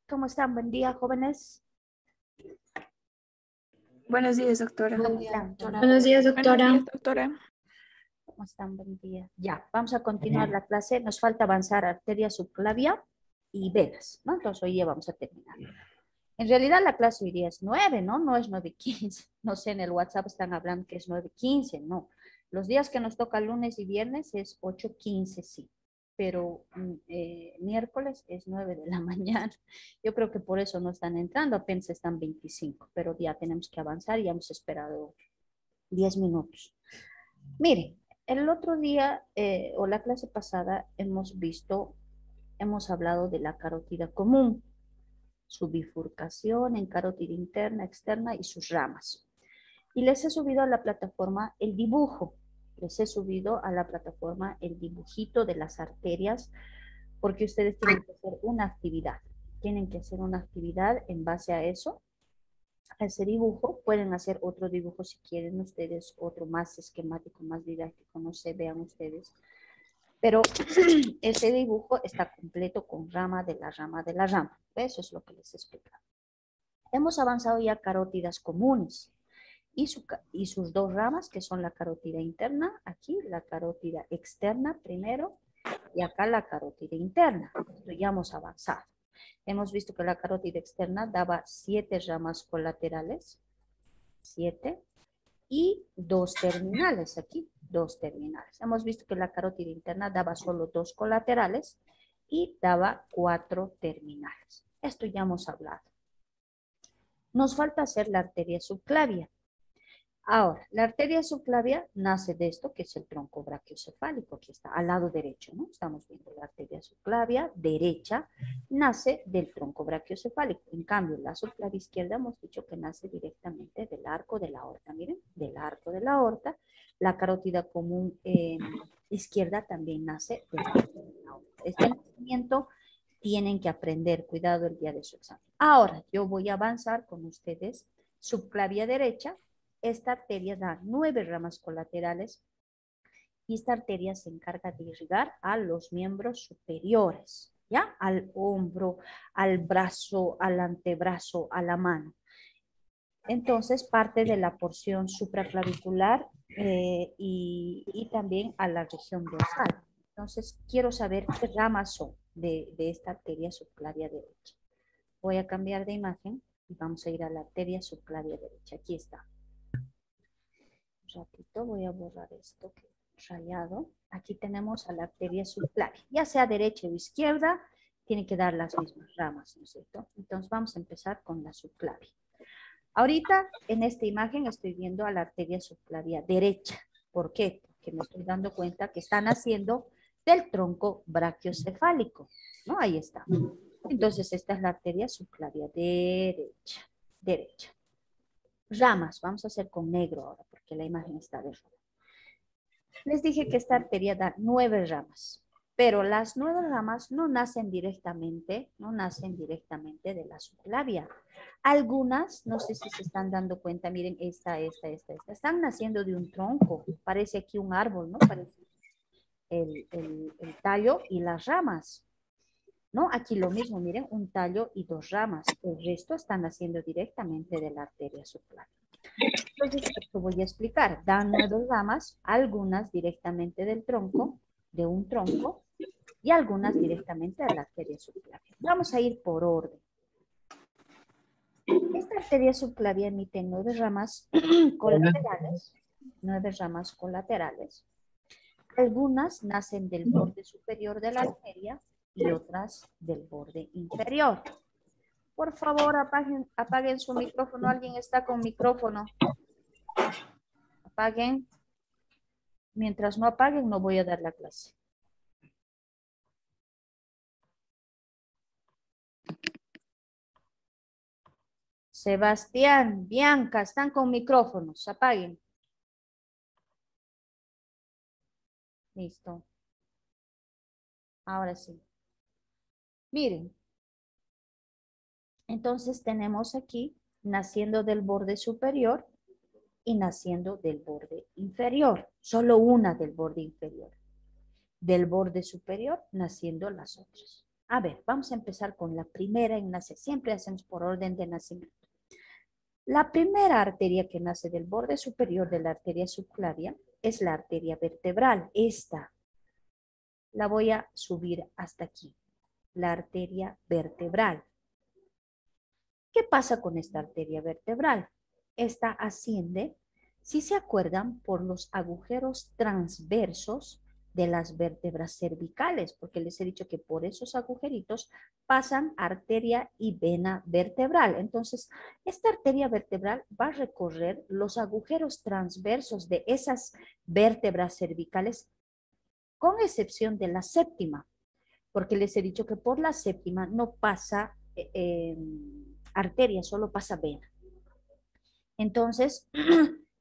¿Cómo están? Buen día, jóvenes. Buenos días, doctora. ¿Cómo están? Buenos días, doctora. Buenos días, doctora. ¿Cómo están? Buen día. Ya, vamos a continuar la clase. Nos falta avanzar arteria subclavia y venas, ¿no? Entonces hoy ya vamos a terminar. En realidad la clase hoy día es 9, ¿no? No es 9:15. No sé, en el WhatsApp están hablando que es 9:15, no. Los días que nos toca lunes y viernes es 8:15, sí. Pero miércoles es 9 de la mañana. Yo creo que por eso no están entrando, apenas están 25, pero ya tenemos que avanzar y hemos esperado 10 minutos. Mire, el otro día o la clase pasada hemos hablado de la carótida común, su bifurcación en carótida interna, externa y sus ramas. Y les he subido a la plataforma el dibujo, les he subido a la plataforma el dibujito de las arterias, porque ustedes tienen que hacer una actividad. Tienen que hacer una actividad en base a eso, a ese dibujo. Pueden hacer otro dibujo si quieren ustedes, otro más esquemático, más didáctico, no sé, vean ustedes. Pero ese dibujo está completo con rama de la rama de la rama. Eso es lo que les he explicado. Hemos avanzado ya a carótidas comunes y sus dos ramas, que son la carótida interna, aquí la carótida externa primero, y acá la carótida interna. Esto ya hemos avanzado. Hemos visto que la carótida externa daba 7 ramas colaterales, 7, y 2 terminales aquí, 2 terminales. Hemos visto que la carótida interna daba solo 2 colaterales y daba 4 terminales. Esto ya hemos hablado. Nos falta hacer la arteria subclavia. Ahora, la arteria subclavia nace de esto, que es el tronco brachiocefálico, aquí está, al lado derecho, ¿no? Estamos viendo la arteria subclavia derecha, nace del tronco brachiocefálico. En cambio, la subclavia izquierda hemos dicho que nace directamente del arco de la aorta. Miren, del arco de la aorta. La carótida común izquierda también nace del arco de la aorta. Este nacimiento tienen que aprender, cuidado el día de su examen. Ahora, yo voy a avanzar con ustedes. Subclavia derecha. Esta arteria da 9 ramas colaterales y esta arteria se encarga de irrigar a los miembros superiores, ¿ya? Al hombro, al brazo, al antebrazo, a la mano. Entonces, parte de la porción supraclavicular y también a la región dorsal. Entonces, quiero saber qué ramas son de esta arteria subclavia derecha. Voy a cambiar de imagen y vamos a ir a la arteria subclavia derecha. Aquí está. Un ratito, voy a borrar esto que he rayado. Aquí tenemos a la arteria subclavia. Ya sea derecha o izquierda, tiene que dar las mismas ramas, ¿no es cierto? Entonces vamos a empezar con la subclavia. Ahorita en esta imagen estoy viendo a la arteria subclavia derecha. ¿Por qué? Porque me estoy dando cuenta que están haciendo del tronco brachiocefálico, ¿no? Ahí está. Entonces esta es la arteria subclavia derecha. Derecha. Ramas, vamos a hacer con negro ahora porque la imagen está de rojo. Les dije que esta arteria da 9 ramas, pero las 9 ramas no nacen directamente de la subclavia. Algunas, no sé si se están dando cuenta, miren, esta, están naciendo de un tronco, parece aquí un árbol, ¿no? Parece el tallo y las ramas, ¿no? Aquí lo mismo, miren, un tallo y 2 ramas. El resto están naciendo directamente de la arteria subclavia. Entonces, esto voy a explicar. Dan 9 ramas, algunas directamente del tronco, de un tronco, y algunas directamente de la arteria subclavia. Vamos a ir por orden. Esta arteria subclavia emite 9 ramas colaterales, 9 ramas colaterales. Algunas nacen del borde superior de la arteria y otras del borde inferior. Por favor, apaguen su micrófono. ¿Alguien está con micrófono? Apaguen. Mientras no apaguen, no voy a dar la clase. Sebastián, Bianca, están con micrófonos. Apaguen. Listo. Ahora sí. Miren. Entonces tenemos aquí naciendo del borde superior y naciendo del borde inferior. Solo una del borde inferior. Del borde superior naciendo las otras. A ver, vamos a empezar con la primera en nacer. Siempre hacemos por orden de nacimiento. La primera arteria que nace del borde superior de la arteria subclavia es la arteria vertebral. Esta la voy a subir hasta aquí. La arteria vertebral. ¿Qué pasa con esta arteria vertebral? Esta asciende, si se acuerdan, por los agujeros transversos de las vértebras cervicales, porque les he dicho que por esos agujeritos pasan arteria y vena vertebral. Entonces, esta arteria vertebral va a recorrer los agujeros transversos de esas vértebras cervicales, con excepción de la séptima, porque les he dicho que por la séptima no pasa arteria, solo pasa vena. Entonces,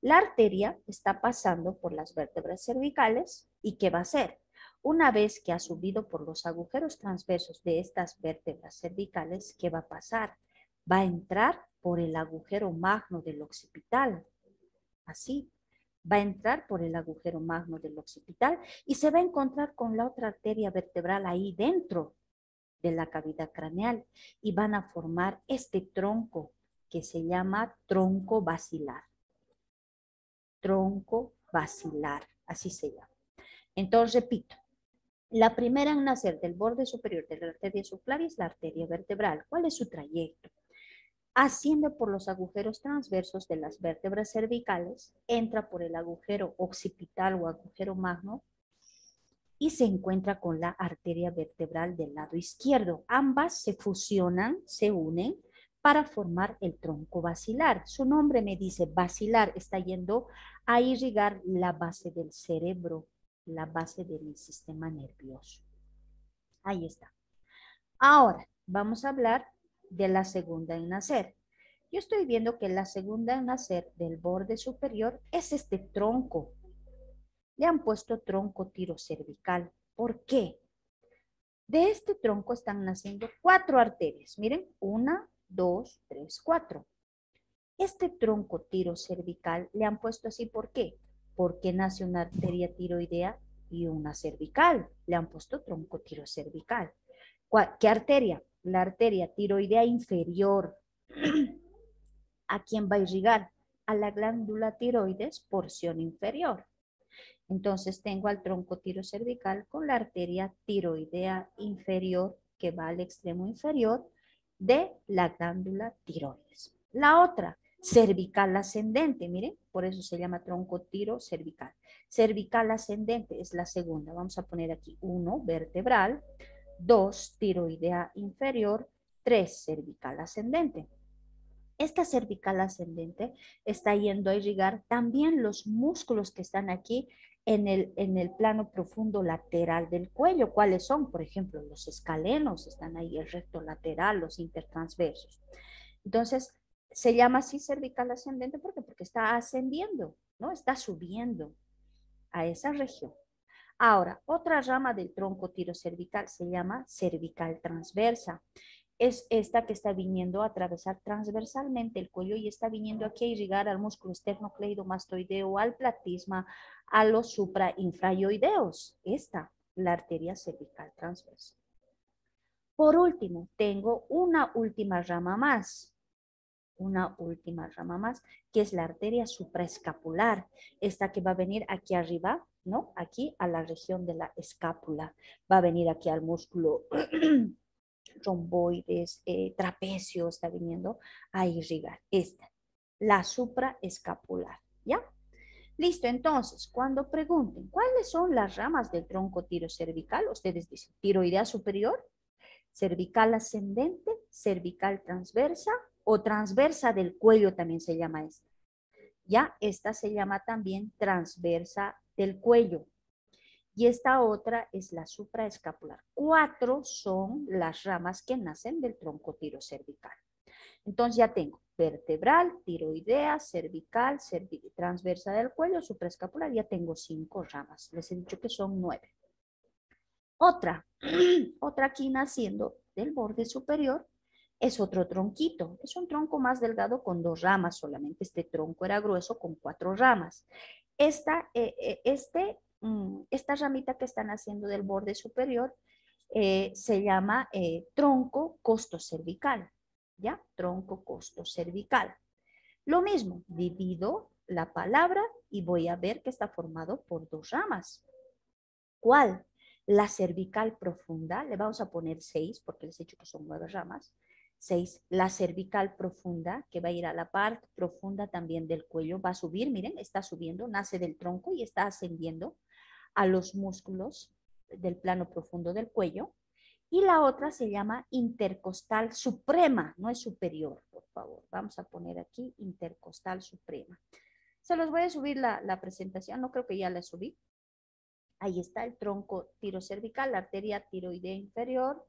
la arteria está pasando por las vértebras cervicales y ¿qué va a hacer? Una vez que ha subido por los agujeros transversos de estas vértebras cervicales, ¿qué va a pasar? Va a entrar por el agujero magno del occipital. Así. Va a entrar por el agujero magno del occipital y se va a encontrar con la otra arteria vertebral ahí dentro de la cavidad craneal y van a formar este tronco que se llama tronco basilar. Tronco basilar, así se llama. Entonces, repito, la primera en nacer del borde superior de la arteria subclavia es la arteria vertebral. ¿Cuál es su trayecto? Asciende por los agujeros transversos de las vértebras cervicales, entra por el agujero occipital o agujero magno y se encuentra con la arteria vertebral del lado izquierdo. Ambas se fusionan, se unen para formar el tronco basilar. Su nombre me dice basilar, está yendo a irrigar la base del cerebro, la base del sistema nervioso. Ahí está. Ahora, vamos a hablar de la segunda en nacer. Yo estoy viendo que la segunda en nacer del borde superior es este tronco. Le han puesto tronco tirocervical. ¿Por qué? De este tronco están naciendo 4 arterias. Miren, 1, 2, 3, 4. Este tronco tirocervical le han puesto así, ¿por qué? Porque nace una arteria tiroidea y una cervical. Le han puesto tronco tirocervical. ¿Qué arteria? La arteria tiroidea inferior. ¿A quién va a irrigar? A la glándula tiroides, porción inferior. Entonces tengo al tronco tirocervical con la arteria tiroidea inferior que va al extremo inferior de la glándula tiroides. La otra, cervical ascendente, miren, por eso se llama tronco tirocervical. Cervical ascendente es la segunda. Vamos a poner aquí 1, vertebral, 2, tiroidea inferior, 3, cervical ascendente. Esta cervical ascendente está yendo a irrigar también los músculos que están aquí en el plano profundo lateral del cuello. ¿Cuáles son? Por ejemplo, los escalenos están ahí, el recto lateral, los intertransversos. Entonces, se llama así cervical ascendente porque está ascendiendo, ¿no? Está subiendo a esa región. Ahora, otra rama del tronco tirocervical se llama cervical transversa. Es esta que está viniendo a atravesar transversalmente el cuello y está viniendo aquí a irrigar al músculo esternocleidomastoideo, al platisma, a los suprainfrayoideos. Esta, la arteria cervical transversa. Por último, tengo una última rama más, que es la arteria supraescapular, esta que va a venir aquí arriba, ¿no? Aquí a la región de la escápula, va a venir aquí al músculo romboides, trapecio, está viniendo a irrigar. Esta, la supraescapular, ¿ya? Listo, entonces, cuando pregunten, ¿cuáles son las ramas del tronco tirocervical? Ustedes dicen, tiroidea superior, cervical ascendente, cervical transversa o transversa del cuello también se llama esta. Ya, esta se llama también transversa del cuello. Y esta otra es la supraescapular. 4 son las ramas que nacen del tronco tirocervical. Entonces ya tengo vertebral, tiroidea, cervical, transversa del cuello, supraescapular. Ya tengo 5 ramas. Les he dicho que son 9. Otra aquí naciendo del borde superior es otro tronquito. Es un tronco más delgado con 2 ramas solamente. Este tronco era grueso con 4 ramas. Esta ramita que están haciendo del borde superior se llama tronco costocervical, ¿ya? Tronco costocervical. Lo mismo, divido la palabra y voy a ver que está formado por 2 ramas. ¿Cuál? La cervical profunda, le vamos a poner 6 porque les he dicho que son 9 ramas. 6, la cervical profunda, que va a ir a la parte profunda también del cuello, va a subir, miren, está subiendo, nace del tronco y está ascendiendo a los músculos del plano profundo del cuello. Y la otra se llama intercostal suprema, no es superior, por favor. Vamos a poner aquí intercostal suprema. Se los voy a subir la presentación, no creo que ya la subí. Ahí está el tronco tirocervical, la arteria tiroidea inferior,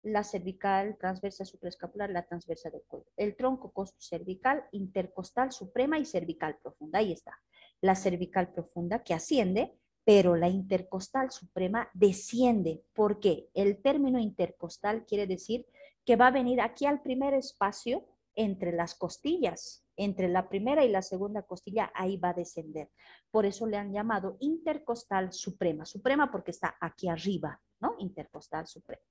la cervical transversa supraescapular, la transversa del cuello. El tronco costocervical, intercostal suprema y cervical profunda. Ahí está. La cervical profunda que asciende, pero la intercostal suprema desciende. ¿Por qué? El término intercostal quiere decir que va a venir aquí al primer espacio entre las costillas, entre la primera y la segunda costilla, ahí va a descender. Por eso le han llamado intercostal suprema. Suprema porque está aquí arriba, ¿no? Intercostal suprema.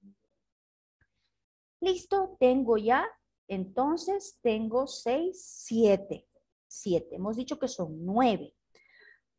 Listo, tengo ya Entonces tengo 6, 7. 7. Hemos dicho que son 9.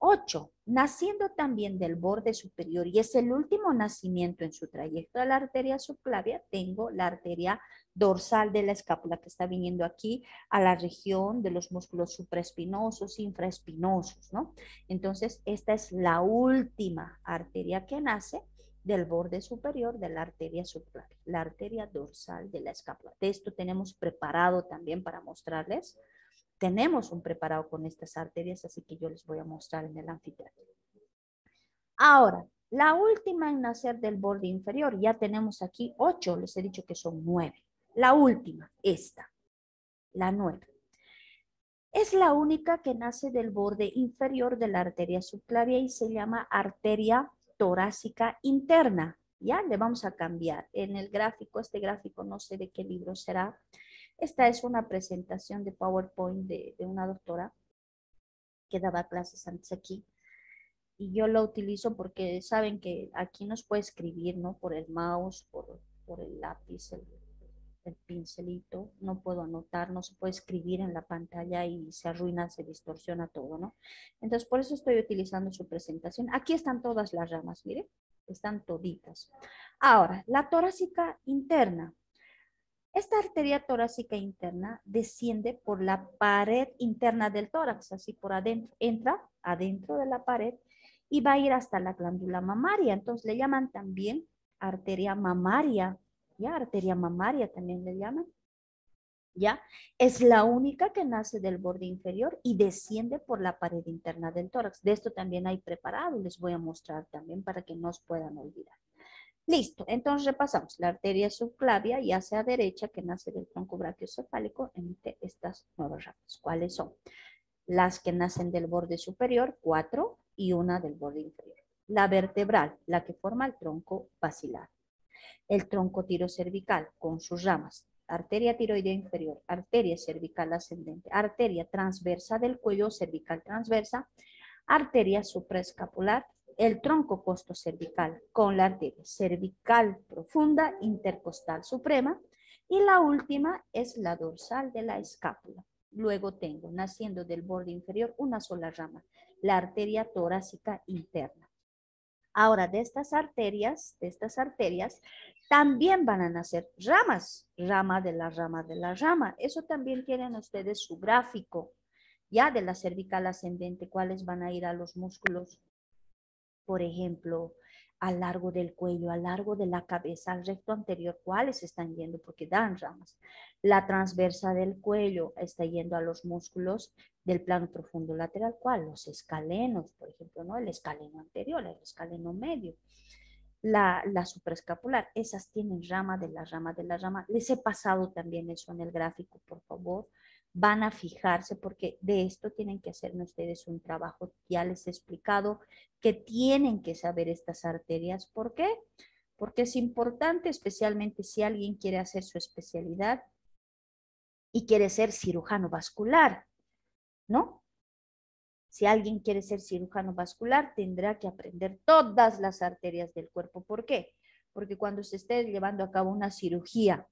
8. Naciendo también del borde superior y es el último nacimiento en su trayecto de la arteria subclavia, tengo la arteria dorsal de la escápula que está viniendo aquí a la región de los músculos supraespinosos, infraespinosos, ¿no? Entonces, esta es la última arteria que nace del borde superior de la arteria subclavia, la arteria dorsal de la escápula. De esto tenemos preparado también para mostrarles. Tenemos un preparado con estas arterias, así que yo les voy a mostrar en el anfiteatro. Ahora, la última en nacer del borde inferior, ya tenemos aquí 8, les he dicho que son 9. La última, esta, la 9. Es la única que nace del borde inferior de la arteria subclavia y se llama arteria torácica interna. Ya le vamos a cambiar. En el gráfico, este gráfico no sé de qué libro será. Esta es una presentación de PowerPoint de una doctora que daba clases antes aquí. Y yo lo utilizo porque saben que aquí nos puede escribir, ¿no? Por el mouse, por el lápiz, el pincelito. No puedo anotar, no se puede escribir en la pantalla y se arruina, se distorsiona todo, ¿no? Entonces, por eso estoy utilizando su presentación. Aquí están todas las ramas, miren. Están toditas. Ahora, la torácica interna. Esta arteria torácica interna desciende por la pared interna del tórax, así por adentro, entra adentro de la pared y va a ir hasta la glándula mamaria. Entonces le llaman también arteria mamaria, ¿ya? Arteria mamaria también le llaman, ¿ya? Es la única que nace del borde inferior y desciende por la pared interna del tórax. De esto también hay preparado, les voy a mostrar también para que no os puedan olvidar. Listo, entonces repasamos. La arteria subclavia, ya sea derecha, que nace del tronco brachiocefálico, emite estas 9 ramas. ¿Cuáles son? Las que nacen del borde superior, 4, y una del borde inferior. La vertebral, la que forma el tronco basilar. El tronco tirocervical, con sus ramas. Arteria tiroidea inferior, arteria cervical ascendente, arteria transversa del cuello cervical transversa, arteria supraescapular, el tronco costocervical con la arteria cervical profunda, intercostal suprema, y la última es la dorsal de la escápula. Luego tengo, naciendo del borde inferior, una sola rama, la arteria torácica interna. Ahora, de estas arterias, también van a nacer ramas, rama de la rama de la rama. Eso también tienen ustedes su gráfico, ya de la cervical ascendente, cuáles van a ir a los músculos, por ejemplo, a lo largo del cuello, a lo largo de la cabeza, al recto anterior, cuáles están yendo porque dan ramas. La transversa del cuello está yendo a los músculos del plano profundo lateral, ¿cuál? Los escalenos, por ejemplo, ¿no? El escaleno anterior, el escaleno medio. La supraescapular, esas tienen rama de la rama de la rama. Les he pasado también eso en el gráfico, por favor. Van a fijarse porque de esto tienen que hacerme ustedes un trabajo. Ya les he explicado que tienen que saber estas arterias. ¿Por qué? Porque es importante, especialmente si alguien quiere hacer su especialidad y quiere ser cirujano vascular, ¿no? Si alguien quiere ser cirujano vascular, tendrá que aprender todas las arterias del cuerpo. ¿Por qué? Porque cuando se esté llevando a cabo una cirugía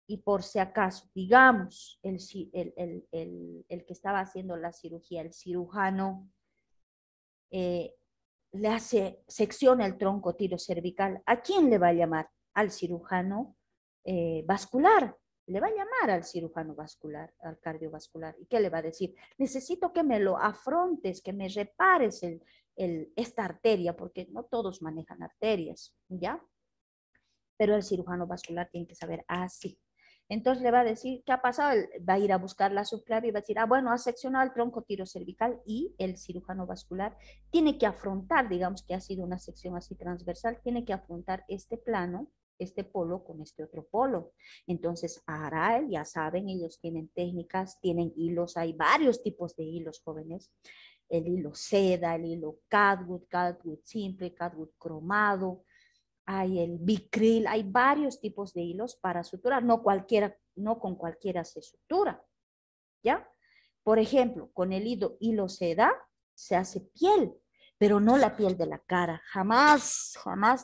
y por si acaso, digamos, el que estaba haciendo la cirugía, el cirujano, le hace, secciona el tronco tirocervical, ¿a quién le va a llamar? Al cirujano vascular. Le va a llamar al cirujano vascular, al cardiovascular. ¿Y qué le va a decir? Necesito que me lo afrontes, que me repares esta arteria, porque no todos manejan arterias, ¿ya? Pero el cirujano vascular tiene que saber así. Entonces le va a decir, ¿qué ha pasado? Va a ir a buscar la subclavia y va a decir, bueno, ha seccionado el tronco tirocervical y el cirujano vascular tiene que afrontar, digamos que ha sido una sección así transversal, tiene que afrontar este plano, este polo con este otro polo. Entonces hará él, ya saben, ellos tienen técnicas, tienen hilos, hay varios tipos de hilos, jóvenes. El hilo seda, el hilo Cadwood simple, Cadwood cromado, hay el bicril, hay varios tipos de hilos para suturar, no con cualquiera se sutura, ¿ya? Por ejemplo, con el hilo seda se hace piel, pero no la piel de la cara, jamás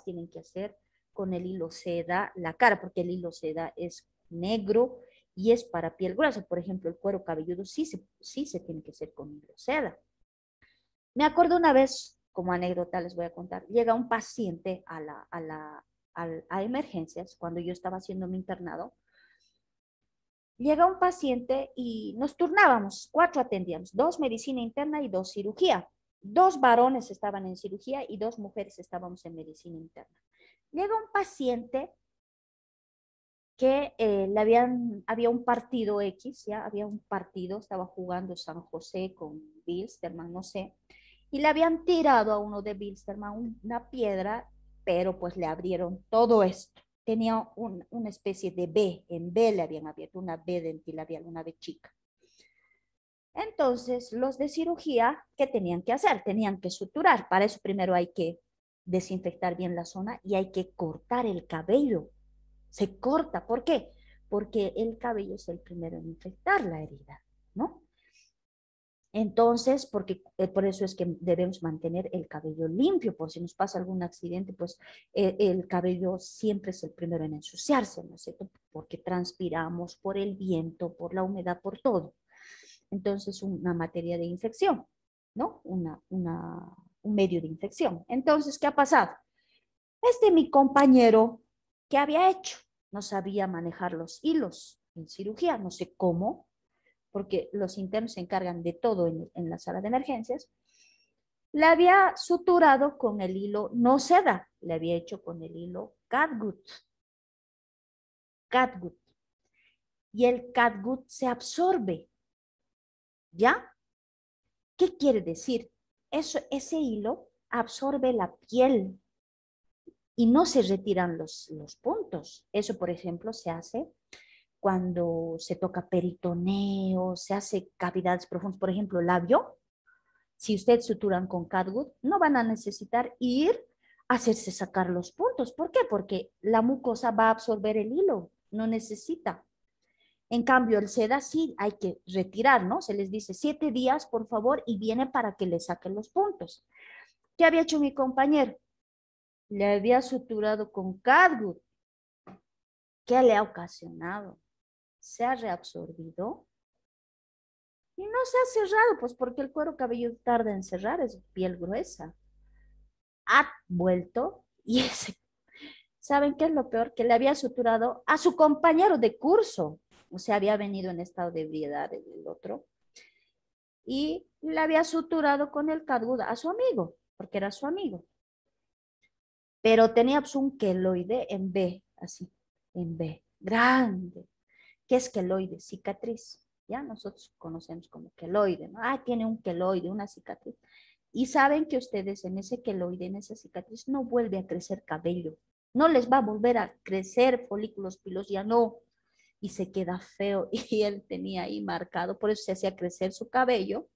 tienen que hacer con el hilo seda la cara, porque el hilo seda es negro y es para piel gruesa. Por ejemplo, el cuero cabelludo sí se tiene que hacer con hidroseda. Me acuerdo una vez, como anécdota les voy a contar, llega un paciente a emergencias cuando yo estaba haciendo mi internado. Llega un paciente y nos turnábamos, 4 atendíamos, 2 medicina interna y 2 cirugía. 2 varones estaban en cirugía y 2 mujeres estábamos en medicina interna. Llega un paciente que había un partido X, ya había un partido, estaba jugando San José con Bilsterman, no sé, y le habían tirado a uno de Bilsterman una piedra, pero pues le abrieron todo esto. Tenía una especie de B, en B le habían abierto, una B dentilabial, una B chica. Entonces, los de cirugía, ¿qué tenían que hacer? Tenían que suturar. Para eso primero hay que desinfectar bien la zona y hay que cortar el cabello. Se corta. ¿Por qué? Porque el cabello es el primero en infectar la herida, ¿no? Entonces, por eso es que debemos mantener el cabello limpio, por si nos pasa algún accidente, pues el cabello siempre es el primero en ensuciarse, ¿no es cierto? Porque transpiramos por el viento, por la humedad, por todo. Entonces, una materia de infección, ¿no? Un medio de infección. Entonces, ¿qué ha pasado? Mi compañero, ¿qué había hecho? No sabía manejar los hilos en cirugía, no sé cómo, porque los internos se encargan de todo en la sala de emergencias. Le había suturado con el hilo no seda, le había hecho con el hilo catgut. Catgut. Y el catgut se absorbe, ¿ya? ¿Qué quiere decir? Ese hilo absorbe la piel y no se retiran los puntos. Eso, por ejemplo, se hace cuando se toca peritoneo, se hace cavidades profundas, por ejemplo, labio. Si ustedes suturan con catgut, no van a necesitar ir a hacerse sacar los puntos. ¿Por qué? Porque la mucosa va a absorber el hilo, no necesita. En cambio, el seda sí hay que retirar, ¿no? Se les dice 7 días, por favor, y viene para que le saquen los puntos. ¿Qué había hecho mi compañero? Le había suturado con catgut. ¿Qué le ha ocasionado? Se ha reabsorbido y no se ha cerrado, pues porque el cuero cabelludo tarda en cerrar, es piel gruesa. Ha vuelto y ¿saben qué es lo peor? Que le había suturado a su compañero de curso. O sea, había venido en estado de ebriedad el otro. Y le había suturado con el catgut a su amigo, porque era su amigo. Pero tenía pues, un queloide en B, así, en B, grande. ¿Qué es queloide? Cicatriz. Ya nosotros conocemos como queloide, ¿no? Ah, tiene un queloide, una cicatriz. Y saben que ustedes en ese queloide, en esa cicatriz, no vuelve a crecer cabello. No les va a volver a crecer folículos pilosos, ya no. Y se queda feo. Y él tenía ahí marcado, por eso se hacía crecer su cabello,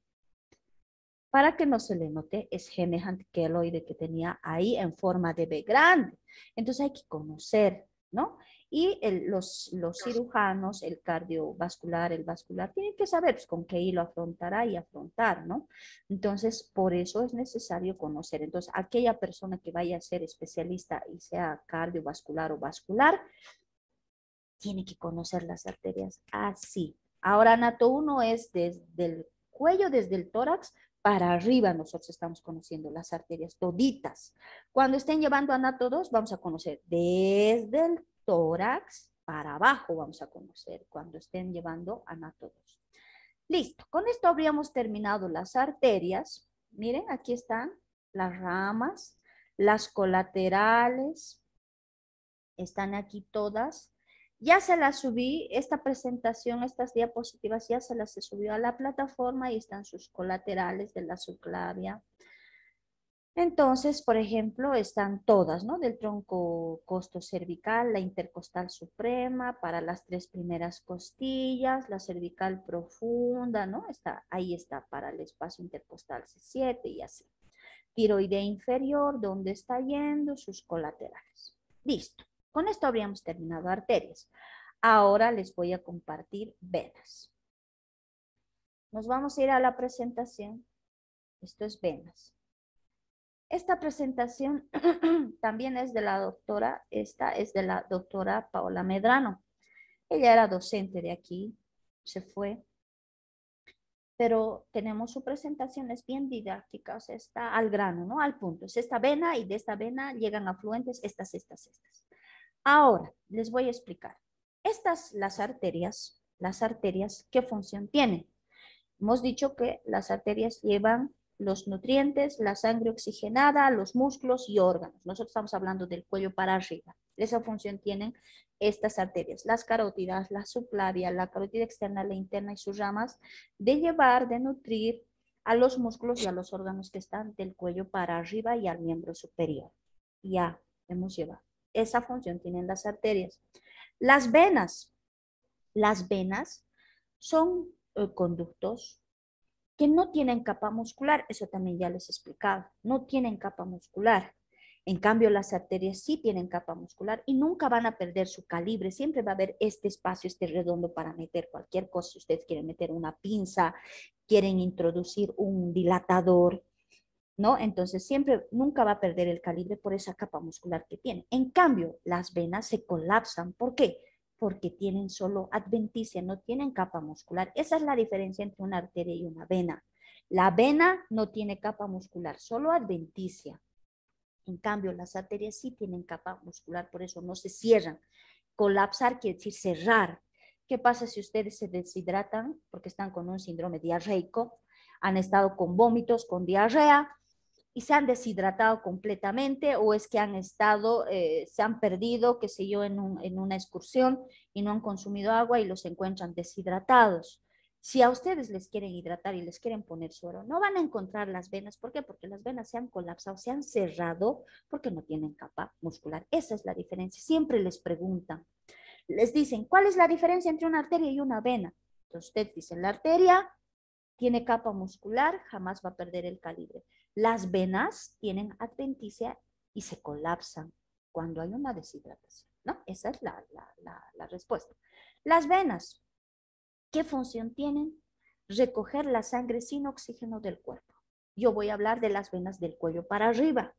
para que no se le note es semejante queloide que tenía ahí en forma de B grande. Entonces hay que conocer, ¿no? Y los cirujanos, el cardiovascular, el vascular, tienen que saber pues, con qué hilo afrontará y afrontar, ¿no? Entonces, por eso es necesario conocer. Entonces, aquella persona que vaya a ser especialista y sea cardiovascular o vascular, tiene que conocer las arterias así. Ahora, anato 1 es desde el cuello, desde el tórax para arriba, nosotros estamos conociendo las arterias toditas. Cuando estén llevando anato 2, vamos a conocer desde el tórax para abajo, vamos a conocer cuando estén llevando anato 2. Listo, con esto habríamos terminado las arterias. Miren, aquí están las ramas, las colaterales, están aquí todas. Ya se las subí, esta presentación, estas diapositivas ya se las subió a la plataforma y están sus colaterales de la subclavia. Entonces, por ejemplo, están todas, ¿no? Del tronco costocervical, la intercostal suprema, para las 3 primeras costillas, la cervical profunda, ¿no? Ahí está para el espacio intercostal C7 y así. Tiroidea inferior, ¿dónde está yendo? Sus colaterales. Listo. Con esto habríamos terminado arterias. Ahora les voy a compartir venas. Nos vamos a ir a la presentación. Esto es venas. Esta presentación también es de la doctora, esta es de la doctora Paola Medrano. Ella era docente de aquí, se fue, pero tenemos su presentación, es bien didáctica, o sea, está al grano, ¿no? Al punto. Es esta vena y de esta vena llegan afluentes estas. Ahora, les voy a explicar. Estas, las arterias, ¿qué función tienen? Hemos dicho que las arterias llevan los nutrientes, la sangre oxigenada, los músculos y órganos. Nosotros estamos hablando del cuello para arriba. Esa función tienen estas arterias, las carótidas, la subclavia, la carótida externa, la interna y sus ramas, de llevar, de nutrir a los músculos y a los órganos que están del cuello para arriba y al miembro superior. Ya hemos llevado. Esa función tienen las arterias. Las venas son conductos que no tienen capa muscular, eso también ya les he explicado, no tienen capa muscular. En cambio, las arterias sí tienen capa muscular y nunca van a perder su calibre, siempre va a haber este espacio, este redondo para meter cualquier cosa. Si ustedes quieren meter una pinza, quieren introducir un dilatador, ¿no? Entonces siempre, nunca va a perder el calibre por esa capa muscular que tiene. En cambio, las venas se colapsan. ¿Por qué? Porque tienen solo adventicia, no tienen capa muscular. Esa es la diferencia entre una arteria y una vena. La vena no tiene capa muscular, solo adventicia. En cambio, las arterias sí tienen capa muscular, por eso no se cierran. Colapsar quiere decir cerrar. ¿Qué pasa si ustedes se deshidratan porque están con un síndrome diarreico? Han estado con vómitos, con diarrea, y se han deshidratado completamente, o es que han estado, se han perdido, qué sé yo, en una excursión y no han consumido agua y los encuentran deshidratados. Si a ustedes les quieren hidratar y les quieren poner suero, no van a encontrar las venas. ¿Por qué? Porque las venas se han colapsado, se han cerrado porque no tienen capa muscular. Esa es la diferencia. Siempre les preguntan, les dicen, ¿cuál es la diferencia entre una arteria y una vena? Entonces usted dice, la arteria tiene capa muscular, jamás va a perder el calibre. Las venas tienen adventicia y se colapsan cuando hay una deshidratación, ¿no? Esa es la respuesta. Las venas, ¿qué función tienen? Recoger la sangre sin oxígeno del cuerpo. Yo voy a hablar de las venas del cuello para arriba.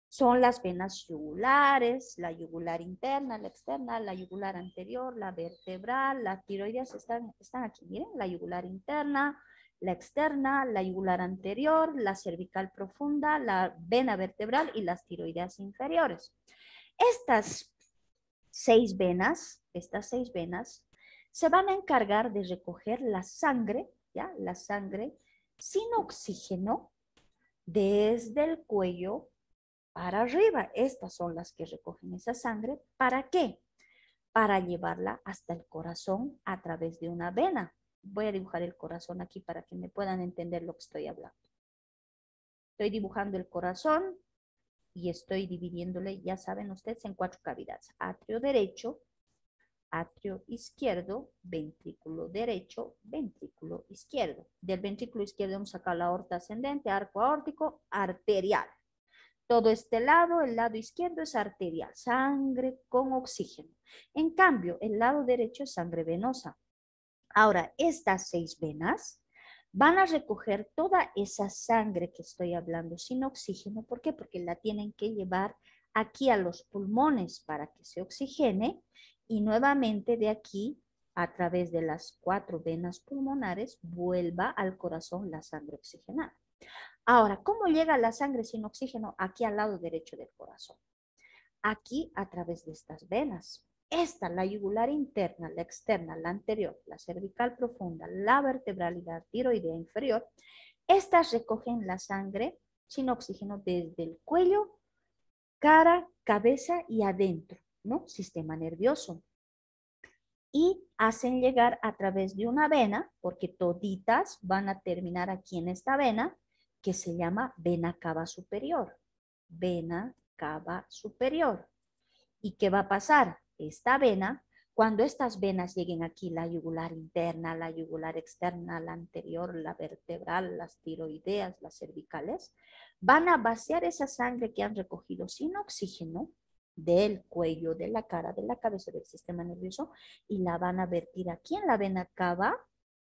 Son las venas yugulares, la yugular interna, la externa, la yugular anterior, la vertebral, la tiroides están aquí, miren, la yugular interna, la externa, la yugular anterior, la cervical profunda, la vena vertebral y las tiroides inferiores. Estas seis venas se van a encargar de recoger la sangre, ¿ya? La sangre sin oxígeno desde el cuello para arriba. Estas son las que recogen esa sangre. ¿Para qué? Para llevarla hasta el corazón a través de una vena. Voy a dibujar el corazón aquí para que me puedan entender lo que estoy hablando. Estoy dibujando el corazón y estoy dividiéndole, ya saben ustedes, en 4 cavidades. Atrio derecho, atrio izquierdo, ventrículo derecho, ventrículo izquierdo. Del ventrículo izquierdo hemos sacado la aorta ascendente, arco aórtico, arterial. Todo este lado, el lado izquierdo es arterial, sangre con oxígeno. En cambio, el lado derecho es sangre venosa. Ahora, estas 6 venas van a recoger toda esa sangre que estoy hablando sin oxígeno. ¿Por qué? Porque la tienen que llevar aquí a los pulmones para que se oxigene y nuevamente de aquí, a través de las 4 venas pulmonares, vuelva al corazón la sangre oxigenada. Ahora, ¿cómo llega la sangre sin oxígeno aquí al lado derecho del corazón? Aquí a través de estas venas. Esta, la yugular interna, la externa, la anterior, la cervical profunda, la vertebral y la tiroidea inferior, estas recogen la sangre sin oxígeno desde el cuello, cara, cabeza y adentro, ¿no? Sistema nervioso. Y hacen llegar a través de una vena, porque toditas van a terminar aquí en esta vena, que se llama vena cava superior. Vena cava superior. ¿Y qué va a pasar? Esta vena, cuando estas venas lleguen aquí, la yugular interna, la yugular externa, la anterior, la vertebral, las tiroideas, las cervicales, van a vaciar esa sangre que han recogido sin oxígeno del cuello, de la cara, de la cabeza, del sistema nervioso, y la van a vertir aquí en la vena cava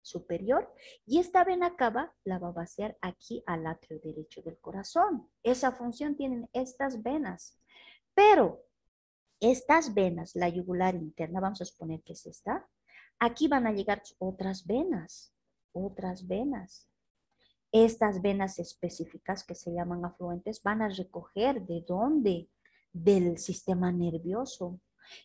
superior, y esta vena cava la va a vaciar aquí al atrio derecho del corazón. Esa función tienen estas venas. Pero Estas venas, la yugular interna, vamos a suponer que es esta, aquí van a llegar otras venas, otras venas. Estas venas específicas que se llaman afluentes van a recoger de dónde, del sistema nervioso.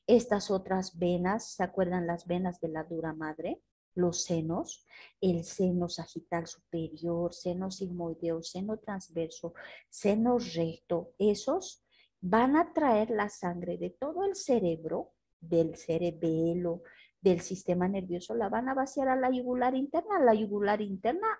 Estas otras venas, ¿se acuerdan las venas de la dura madre? Los senos, el seno sagital superior, seno sigmoideo, seno transverso, seno recto, esos van a traer la sangre de todo el cerebro, del cerebelo, del sistema nervioso, la van a vaciar a la yugular interna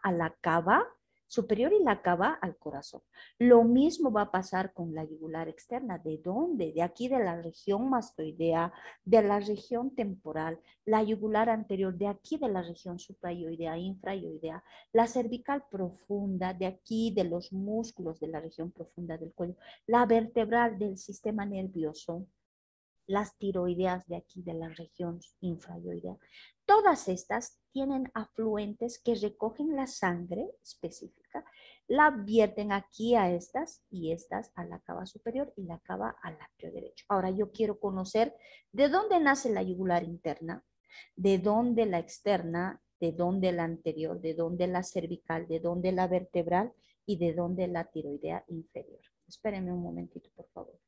a la cava superior y la cava al corazón. Lo mismo va a pasar con la yugular externa. ¿De dónde? De aquí, de la región mastoidea, de la región temporal, la yugular anterior, de aquí, de la región suprayoidea, infrayoidea, la cervical profunda, de aquí, de los músculos de la región profunda del cuello, la vertebral del sistema nervioso, las tiroideas de aquí, de la región infrayoidea. Todas estas tienen afluentes que recogen la sangre específica, la vierten aquí a estas y estas a la cava superior y la cava al atrio derecho. Ahora yo quiero conocer de dónde nace la yugular interna, de dónde la externa, de dónde la anterior, de dónde la cervical, de dónde la vertebral y de dónde la tiroidea inferior. Espérenme un momentito, por favor.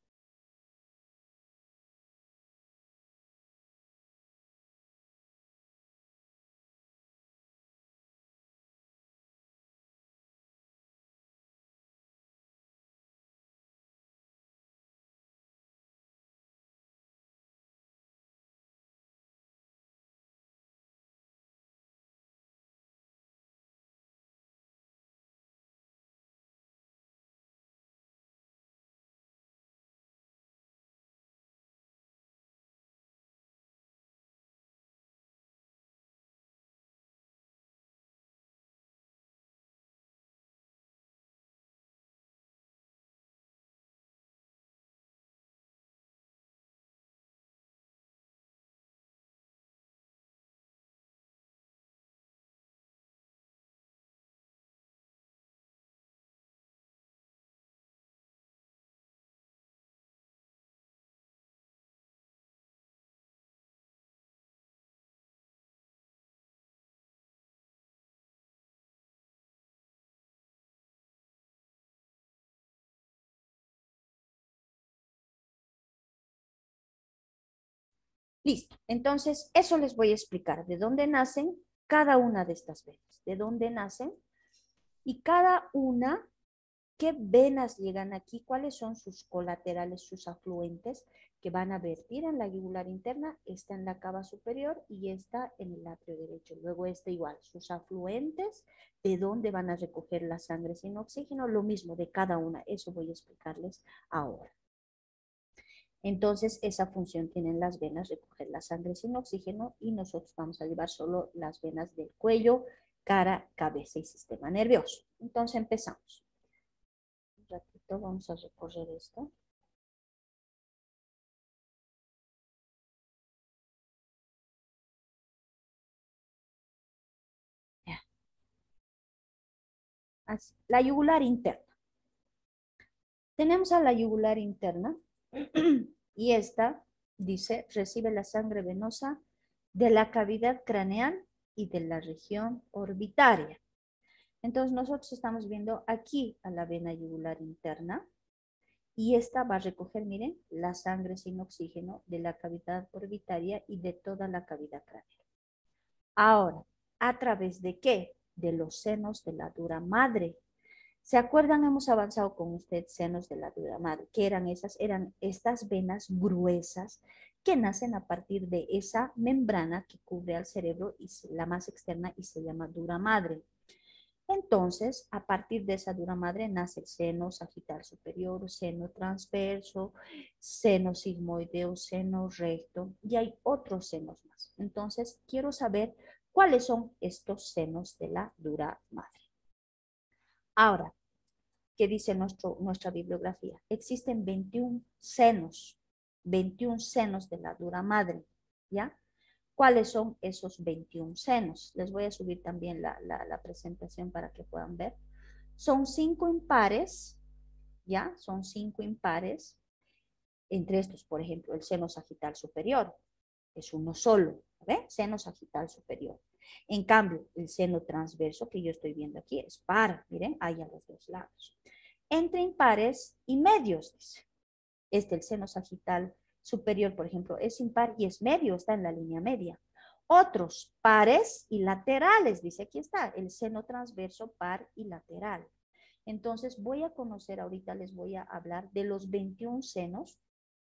Listo. Entonces, eso les voy a explicar de dónde nacen cada una de estas venas, de dónde nacen y cada una, qué venas llegan aquí, cuáles son sus colaterales, sus afluentes que van a vertir en la yugular interna, esta en la cava superior y esta en el atrio derecho. Luego esta igual, sus afluentes, de dónde van a recoger la sangre sin oxígeno, lo mismo de cada una. Eso voy a explicarles ahora. Entonces, esa función tienen las venas, recoger la sangre sin oxígeno y nosotros vamos a llevar solo las venas del cuello, cara, cabeza y sistema nervioso. Entonces, empezamos. Un ratito, vamos a recorrer esto. Ya. Así. La yugular interna. Tenemos a la yugular interna y esta dice, recibe la sangre venosa de la cavidad craneal y de la región orbitaria. Entonces nosotros estamos viendo aquí a la vena yugular interna y esta va a recoger, miren, la sangre sin oxígeno de la cavidad orbitaria y de toda la cavidad craneal. Ahora, ¿a través de qué? De los senos de la dura madre. ¿Se acuerdan? Hemos avanzado con usted senos de la dura madre. ¿Qué eran esas? Eran estas venas gruesas que nacen a partir de esa membrana que cubre al cerebro y la más externa y se llama dura madre. Entonces, a partir de esa dura madre nace el seno sagital superior, seno transverso, seno sigmoideo, seno recto y hay otros senos más. Entonces, quiero saber cuáles son estos senos de la dura madre. Ahora, ¿qué dice nuestra bibliografía? Existen 21 senos de la dura madre, ¿ya? ¿Cuáles son esos 21 senos? Les voy a subir también la presentación para que puedan ver. Son 5 impares, ¿ya? Son 5 impares. Entre estos, por ejemplo, el seno sagital superior es uno solo, ¿ve? Seno sagital superior. En cambio, el seno transverso que yo estoy viendo aquí es par, miren, hay a los dos lados. Entre impares y medios, dice. El seno sagital superior, por ejemplo, es impar y es medio, está en la línea media. Otros pares y laterales, dice aquí está, el seno transverso, par y lateral. Entonces voy a conocer, ahorita les voy a hablar de los 21 senos,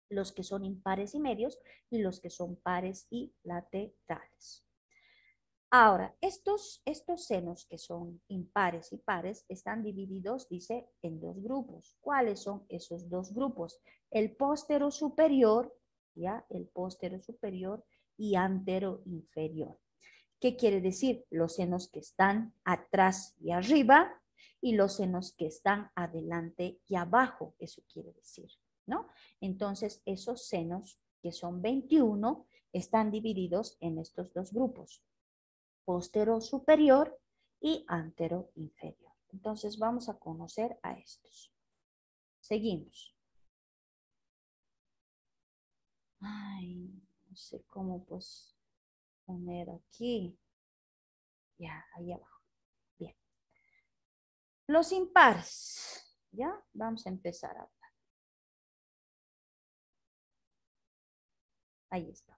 los que son impares y medios y los que son pares y laterales. Ahora, estos senos que son impares y pares están divididos, dice, en dos grupos. ¿Cuáles son esos dos grupos? El póstero superior, ¿ya? El póstero superior y antero inferior. ¿Qué quiere decir? Los senos que están atrás y arriba y los senos que están adelante y abajo, eso quiere decir, ¿no? Entonces, esos senos, que son 21, están divididos en estos dos grupos, póstero superior y antero inferior. Entonces, vamos a conocer a estos. Seguimos. Ay, no sé cómo pues poner aquí. Ya, ahí abajo. Bien. Los impares. ¿Ya? Vamos a empezar a hablar. Ahí está.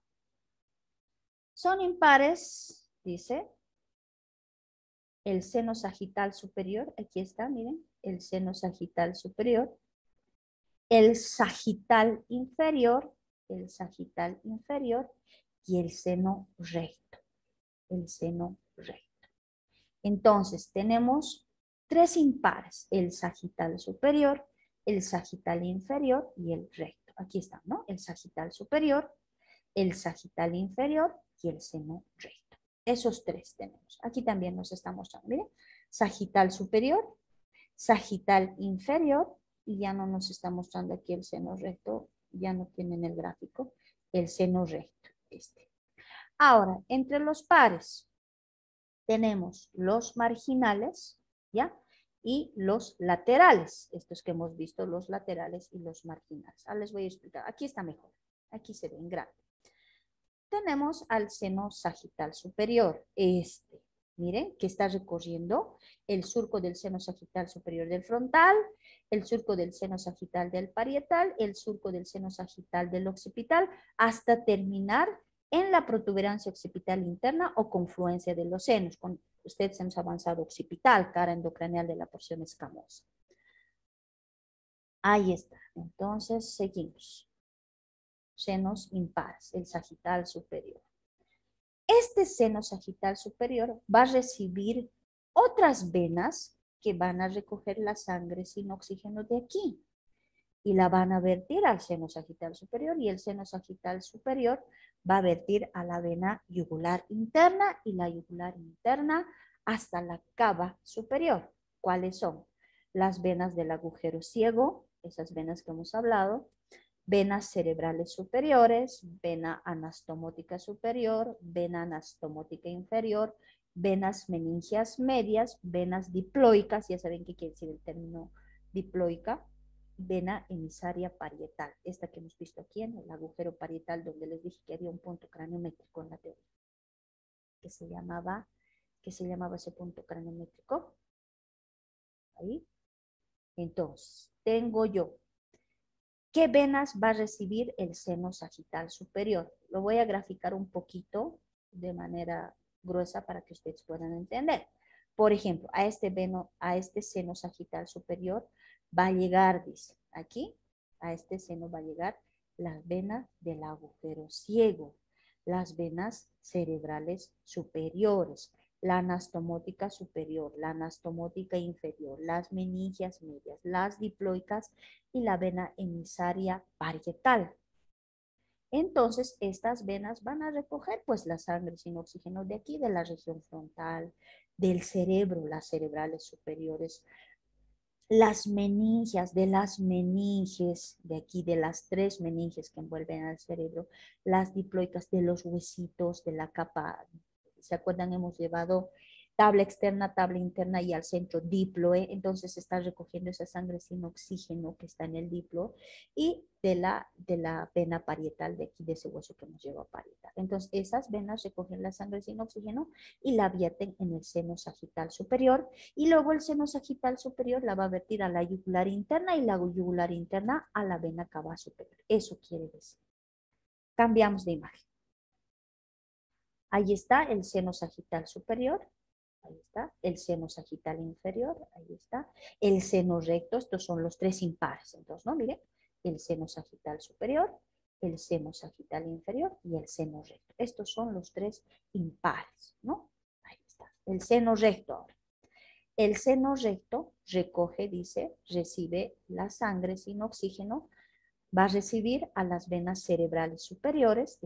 Son impares, dice, el seno sagital superior. Aquí está, miren, el seno sagital superior. El sagital inferior y el seno recto. El seno recto. Entonces, tenemos tres impares, el sagital superior, el sagital inferior y el recto. Aquí está, ¿no? El sagital superior, el sagital inferior y el seno recto. Esos tres tenemos. Aquí también nos está mostrando, miren, sagital superior, sagital inferior, y ya no nos está mostrando aquí el seno recto, ya no tienen el gráfico, el seno recto, Ahora, entre los pares, tenemos los marginales, ¿ya? Y los laterales, estos que hemos visto, los laterales y los marginales. Ahora les voy a explicar, aquí está mejor, aquí se ve en grande. Tenemos al seno sagital superior, miren, que está recorriendo el surco del seno sagital superior del frontal, el surco del seno sagital del parietal, el surco del seno sagital del occipital, hasta terminar en la protuberancia occipital interna o confluencia de los senos, con ustedes hemos avanzado occipital, cara endocraneal de la porción escamosa. Ahí está, entonces seguimos. Senos impares, el sagital superior. Este seno sagital superior va a recibir otras venas que van a recoger la sangre sin oxígeno de aquí y la van a vertir al seno sagital superior, y el seno sagital superior va a vertir a la vena yugular interna y la yugular interna hasta la cava superior. ¿Cuáles son? Las venas del agujero ciego, esas venas que hemos hablado, venas cerebrales superiores, vena anastomótica superior, vena anastomótica inferior, venas meningias medias, venas diploicas, ya saben qué quiere decir el término diploica, vena emisaria parietal, esta que hemos visto aquí en el agujero parietal, donde les dije que había un punto craniométrico en la teoría, que se llamaba ese punto craniométrico. Ahí. Entonces, tengo yo, ¿qué venas va a recibir el seno sagital superior? Lo voy a graficar un poquito de manera gruesa para que ustedes puedan entender. Por ejemplo, a este seno sagital superior va a llegar, dice, aquí, a este seno va a llegar las venas del agujero ciego, las venas cerebrales superiores, la anastomótica superior, la anastomótica inferior, las meningias medias, las diploicas y la vena emisaria parietal. Entonces, estas venas van a recoger pues la sangre sin oxígeno de aquí, de la región frontal, del cerebro, las cerebrales superiores, las meningias, de las meninges, de aquí, de las tres meninges que envuelven al cerebro, las diploicas de los huesitos, de la capa, ¿se acuerdan? Hemos llevado tabla externa, tabla interna y al centro diploe. Entonces está recogiendo esa sangre sin oxígeno que está en el diplo y de la vena parietal de aquí, de ese hueso que nos lleva a parietal. Entonces esas venas recogen la sangre sin oxígeno y la vierten en el seno sagital superior y luego el seno sagital superior la va a vertir a la yugular interna y la yugular interna a la vena cava superior. Eso quiere decir. Cambiamos de imagen. Ahí está el seno sagital superior. Ahí está, el seno sagital inferior, ahí está, el seno recto, estos son los tres impares, entonces, ¿no? Miren, el seno sagital superior, el seno sagital inferior y el seno recto. Estos son los tres impares, ¿no? Ahí está, el seno recto ahora. El seno recto recoge, dice, recibe la sangre sin oxígeno, va a recibir a las venas cerebrales superiores,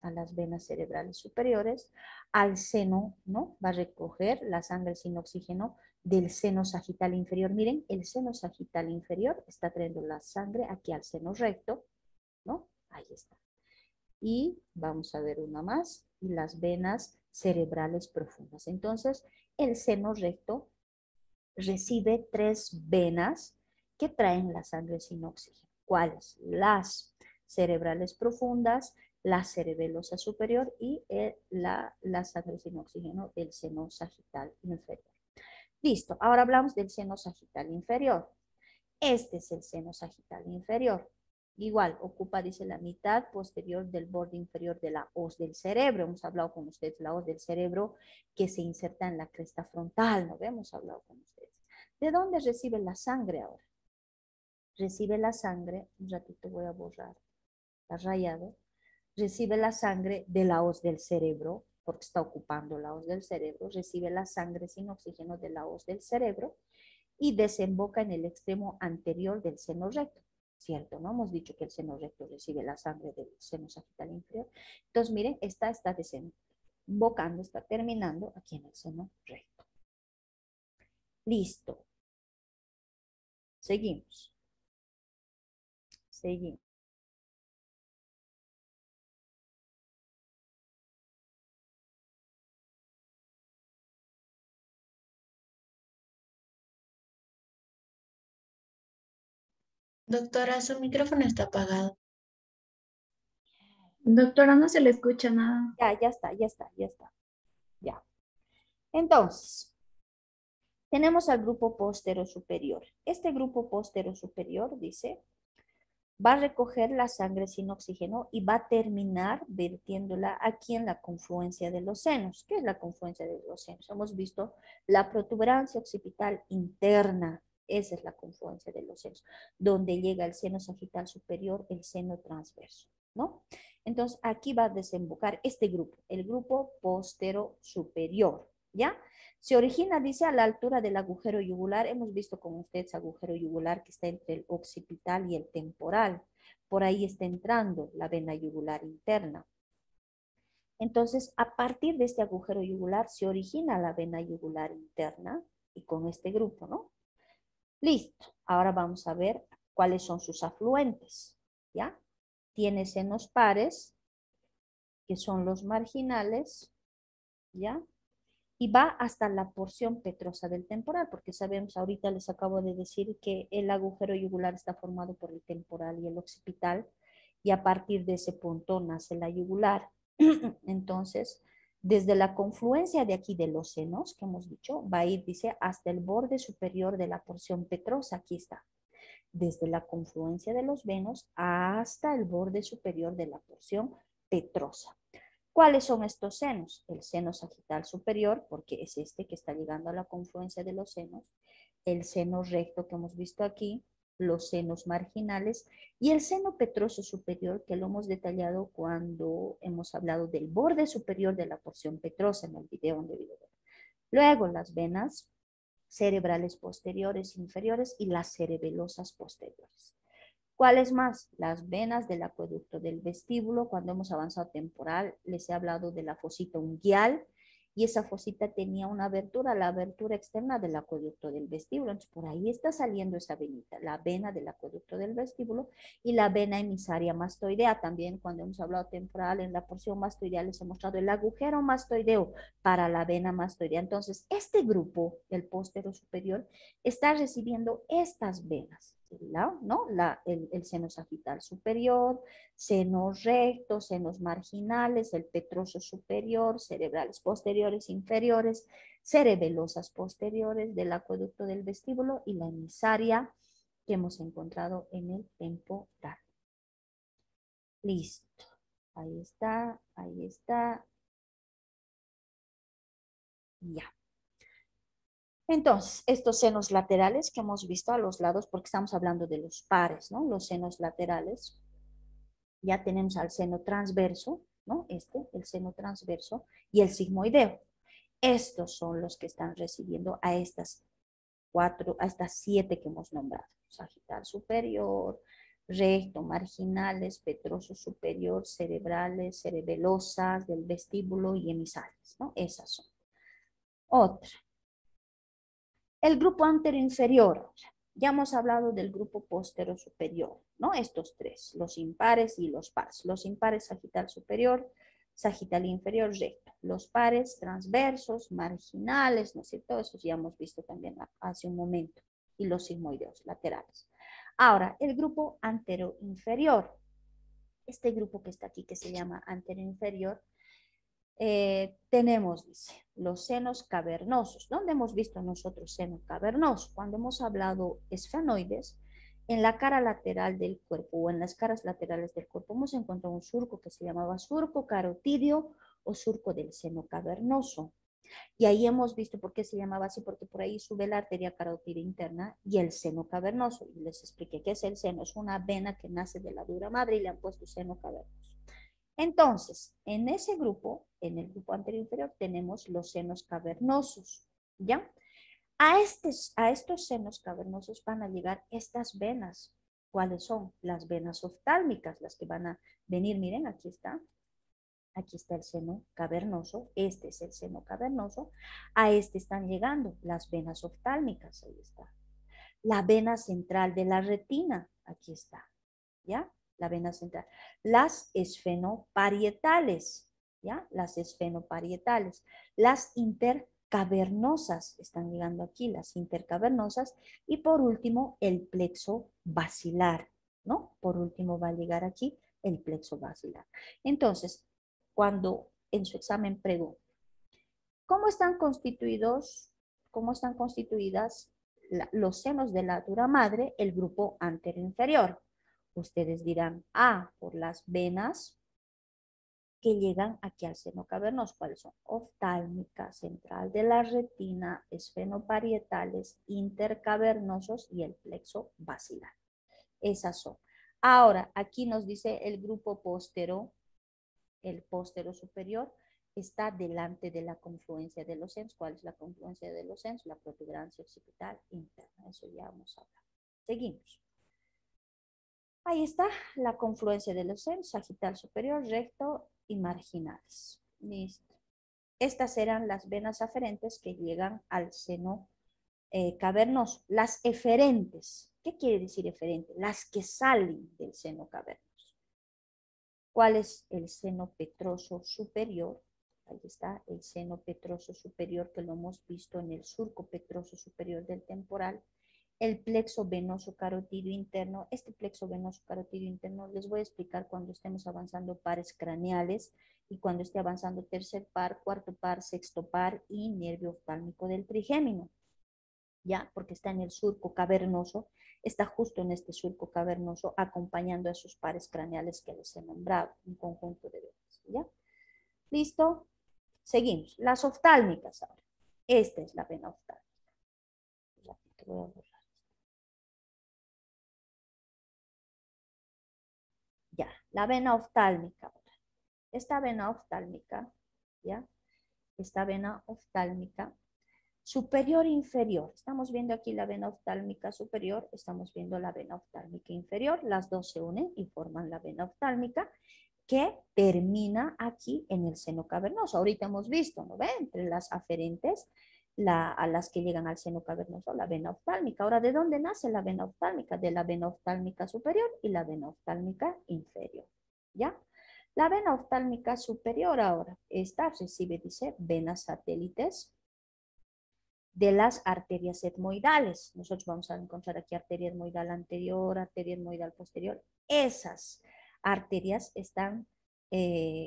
a las venas cerebrales superiores, al seno, ¿no? Va a recoger la sangre sin oxígeno del seno sagital inferior. Miren, el seno sagital inferior está trayendo la sangre aquí al seno recto, ¿no? Ahí está. Y vamos a ver una más, y las venas cerebrales profundas. Entonces, el seno recto recibe tres venas que traen la sangre sin oxígeno. ¿Cuáles? Las cerebrales profundas, la cerebelosa superior y la sangre sin oxígeno del seno sagital inferior. Listo, ahora hablamos del seno sagital inferior. Este es el seno sagital inferior. Igual, ocupa, dice, la mitad posterior del borde inferior de la hoz del cerebro. Hemos hablado con ustedes la hoz del cerebro que se inserta en la cresta frontal, ¿no? Hemos hablado con ustedes. ¿De dónde recibe la sangre ahora? Recibe la sangre, un ratito voy a borrar, está rayado, recibe la sangre de la hoz del cerebro, porque está ocupando la hoz del cerebro, recibe la sangre sin oxígeno de la hoz del cerebro y desemboca en el extremo anterior del seno recto, ¿cierto? ¿No? Hemos dicho que el seno recto recibe la sangre del seno sagital inferior. Entonces, miren, esta está desembocando, está terminando aquí en el seno recto. Listo. Seguimos. Seguimos. Doctora, su micrófono está apagado. Doctora, no se le escucha nada. Ya está. Ya. Entonces, tenemos al grupo postero superior. Este grupo postero superior, dice, va a recoger la sangre sin oxígeno y va a terminar vertiéndola aquí en la confluencia de los senos. ¿Qué es la confluencia de los senos? Hemos visto la protuberancia occipital interna. Esa es la confluencia de los senos, donde llega el seno sagital superior, el seno transverso, ¿no? Entonces, aquí va a desembocar este grupo, el grupo postero superior, ¿ya? Se origina, dice, a la altura del agujero yugular. Hemos visto con ustedes agujero yugular que está entre el occipital y el temporal. Por ahí está entrando la vena yugular interna. Entonces, a partir de este agujero yugular se origina la vena yugular interna y con este grupo, ¿no? Listo. Ahora vamos a ver cuáles son sus afluentes, ¿ya? Tiene senos pares, que son los marginales, ¿ya? Y va hasta la porción petrosa del temporal, porque sabemos, ahorita les acabo de decir que el agujero yugular está formado por el temporal y el occipital, y a partir de ese punto nace la yugular. Entonces, desde la confluencia de aquí de los senos, que hemos dicho, va a ir, dice, hasta el borde superior de la porción petrosa, aquí está. Desde la confluencia de los venos hasta el borde superior de la porción petrosa. ¿Cuáles son estos senos? El seno sagital superior, porque es este que está llegando a la confluencia de los senos, el seno recto que hemos visto aquí, los senos marginales y el seno petroso superior, que lo hemos detallado cuando hemos hablado del borde superior de la porción petrosa en el video donde video. Luego las venas cerebrales posteriores, inferiores y las cerebelosas posteriores. ¿Cuáles más? Las venas del acueducto del vestíbulo. Cuando hemos avanzado temporal, les he hablado de la fosita unguial y esa fosita tenía una abertura, la abertura externa del acueducto del vestíbulo. Entonces, por ahí está saliendo esa venita, la vena del acueducto del vestíbulo y la vena emisaria mastoidea. También cuando hemos hablado temporal, en la porción mastoidea les he mostrado el agujero mastoideo para la vena mastoidea. Entonces, este grupo, el póstero superior, está recibiendo estas venas, ¿no? El seno sagital superior, senos rectos, senos marginales, el petroso superior, cerebrales posteriores, inferiores, cerebelosas posteriores del acueducto del vestíbulo y la emisaria que hemos encontrado en el temporal. Listo. Ahí está, ahí está. Ya. Entonces, estos senos laterales que hemos visto a los lados, porque estamos hablando de los pares, ¿no? Los senos laterales. Ya tenemos al seno transverso, ¿no? El seno transverso y el sigmoideo. Estos son los que están recibiendo a estas siete que hemos nombrado. Sagital superior, recto, marginales, petroso superior, cerebrales, cerebelosas, del vestíbulo y emisales, ¿no? Esas son. Otra. El grupo anteroinferior. Ya hemos hablado del grupo postero superior, ¿no? Estos tres, los impares y los pares. Los impares, sagital superior, sagital inferior, recto. Los pares, transversos, marginales, ¿no es cierto? Esos ya hemos visto también hace un momento. Y los sigmoideos laterales. Ahora, el grupo anteroinferior. Este grupo que está aquí, que se llama anteroinferior, tenemos, dice, los senos cavernosos. ¿Dónde hemos visto nosotros seno cavernoso? Cuando hemos hablado esfenoides, en la cara lateral del cuerpo o en las caras laterales del cuerpo hemos encontrado un surco que se llamaba surco carotídeo o surco del seno cavernoso. Y ahí hemos visto por qué se llamaba así, porque por ahí sube la arteria carotídea interna y el seno cavernoso. Y les expliqué qué es el seno. Es una vena que nace de la dura madre y le han puesto seno cavernoso. Entonces, en ese grupo, en el grupo anterior inferior, tenemos los senos cavernosos, ¿ya? A estos senos cavernosos van a llegar estas venas. ¿Cuáles son? Las venas oftálmicas, las que van a venir, miren, aquí está. Aquí está el seno cavernoso, este es el seno cavernoso. A este están llegando las venas oftálmicas, ahí está. La vena central de la retina, aquí está, ¿ya? La vena central. Las esfenoparietales, ¿ya? Las esfenoparietales. Las intercavernosas, están llegando aquí las intercavernosas. Y por último, el plexo basilar, ¿no? Por último va a llegar aquí el plexo basilar. Entonces, cuando en su examen pregunta, ¿cómo están constituidas los senos de la dura madre, el grupo anteroinferior? Ustedes dirán, por las venas que llegan aquí al seno cavernoso. ¿Cuáles son? Oftálmica, central de la retina, esfenoparietales, intercavernosos y el plexo basilar. Esas son. Ahora, aquí nos dice el grupo póstero, el póstero superior, está delante de la confluencia de los senos. ¿Cuál es la confluencia de los senos? La protuberancia occipital interna. Eso ya vamos a hablar. Seguimos. Ahí está la confluencia de los senos, sagital superior, recto y marginales. Listo. Estas serán las venas aferentes que llegan al seno cavernoso. Las eferentes. ¿Qué quiere decir eferente? Las que salen del seno cavernoso. ¿Cuál es el seno petroso superior? Ahí está el seno petroso superior que lo hemos visto en el surco petroso superior del temporal. El plexo venoso carotídeo interno. Este plexo venoso carotídeo interno les voy a explicar cuando estemos avanzando pares craneales y cuando esté avanzando tercer par, cuarto par, sexto par y nervio oftálmico del trigémino. ¿Ya? Porque está en el surco cavernoso, está justo en este surco cavernoso acompañando a esos pares craneales que les he nombrado, un conjunto de venas, ¿ya? ¿Listo? Seguimos. Las oftálmicas ahora. Esta es la vena oftálmica. Ratito, voy a borrar. Ya, la vena oftálmica ahora. Esta vena oftálmica, ¿ya? Esta vena oftálmica superior e inferior. Estamos viendo aquí la vena oftálmica superior, estamos viendo la vena oftálmica inferior. Las dos se unen y forman la vena oftálmica que termina aquí en el seno cavernoso. Ahorita hemos visto, ¿no ve? Entre las aferentes, a las que llegan al seno cavernoso, la vena oftálmica. Ahora, ¿de dónde nace la vena oftálmica? De la vena oftálmica superior y la vena oftálmica inferior, ¿ya? La vena oftálmica superior ahora, esta recibe, dice, venas satélites de las arterias etmoidales. Nosotros vamos a encontrar aquí arteria etmoidal anterior, arteria etmoidal posterior. Esas arterias están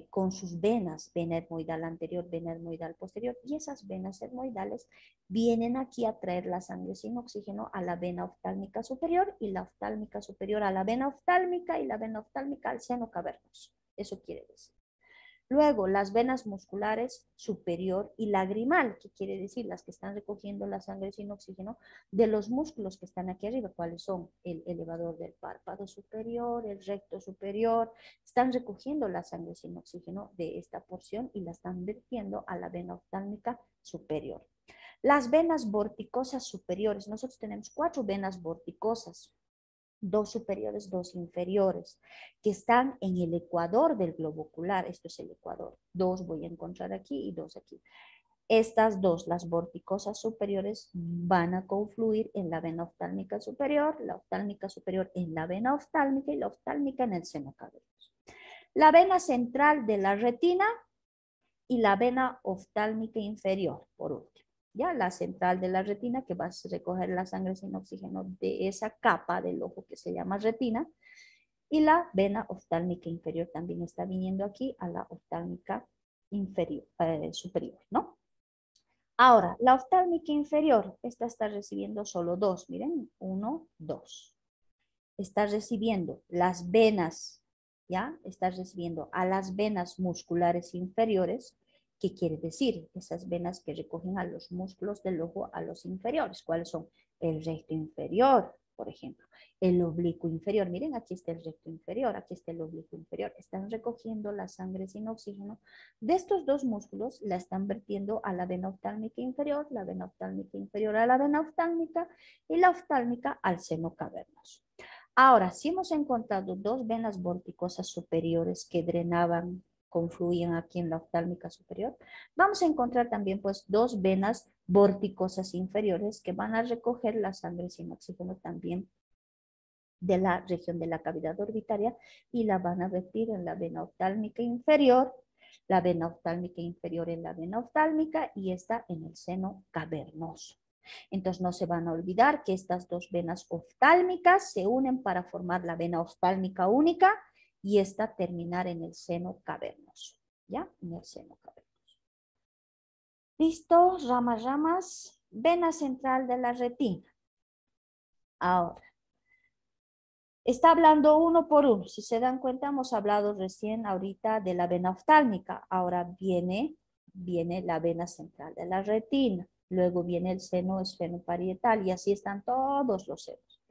con sus venas, vena etmoidal anterior, vena etmoidal posterior, y esas venas etmoidales vienen aquí a traer la sangre sin oxígeno a la vena oftálmica superior y la oftálmica superior a la vena oftálmica y la vena oftálmica al seno cavernoso. Eso quiere decir. Luego, las venas musculares superior y lagrimal, que quiere decir las que están recogiendo la sangre sin oxígeno de los músculos que están aquí arriba, cuáles son el elevador del párpado superior, el recto superior, están recogiendo la sangre sin oxígeno de esta porción y la están vertiendo a la vena oftálmica superior. Las venas vorticosas superiores, nosotros tenemos 4 venas vorticosas, 2 superiores, 2 inferiores, que están en el ecuador del globo ocular. Esto es el ecuador. 2 voy a encontrar aquí y 2 aquí. Estas 2, las vorticosas superiores, van a confluir en la vena oftálmica superior, la oftálmica superior en la vena oftálmica y la oftálmica en el seno cavernoso. La vena central de la retina y la vena oftálmica inferior, por último. Ya la central de la retina, que va a recoger la sangre sin oxígeno de esa capa del ojo que se llama retina, y la vena oftálmica inferior también está viniendo aquí a la oftálmica inferior, superior, ¿no? Ahora, la oftálmica inferior, esta está recibiendo solo 2, miren, 1, 2. Está recibiendo las venas, ¿ya? Está recibiendo a las venas musculares inferiores. ¿Qué quiere decir? Esas venas que recogen a los músculos del ojo a los inferiores. ¿Cuáles son? El recto inferior, por ejemplo. El oblicuo inferior. Miren, aquí está el recto inferior, aquí está el oblicuo inferior. Están recogiendo la sangre sin oxígeno. De estos 2 músculos la están vertiendo a la vena oftálmica inferior, la vena oftálmica inferior a la vena oftálmica y la oftálmica al seno cavernoso. Ahora, si hemos encontrado 2 venas vorticosas superiores que drenaban, confluían aquí en la oftálmica superior, vamos a encontrar también pues 2 venas vorticosas inferiores que van a recoger la sangre sin oxígeno también de la región de la cavidad orbitaria y la van a vertir en la vena oftálmica inferior, la vena oftálmica inferior en la vena oftálmica y esta en el seno cavernoso. Entonces no se van a olvidar que estas 2 venas oftálmicas se unen para formar la vena oftálmica única y esta terminar en el seno cavernoso, ¿ya? En el seno cavernoso. ¿Listo? Ramas. Vena central de la retina. Ahora, está hablando uno por uno. Si se dan cuenta, hemos hablado recién ahorita de la vena oftálmica. Ahora viene la vena central de la retina. Luego viene el seno esfenoparietal y así están todos los senos.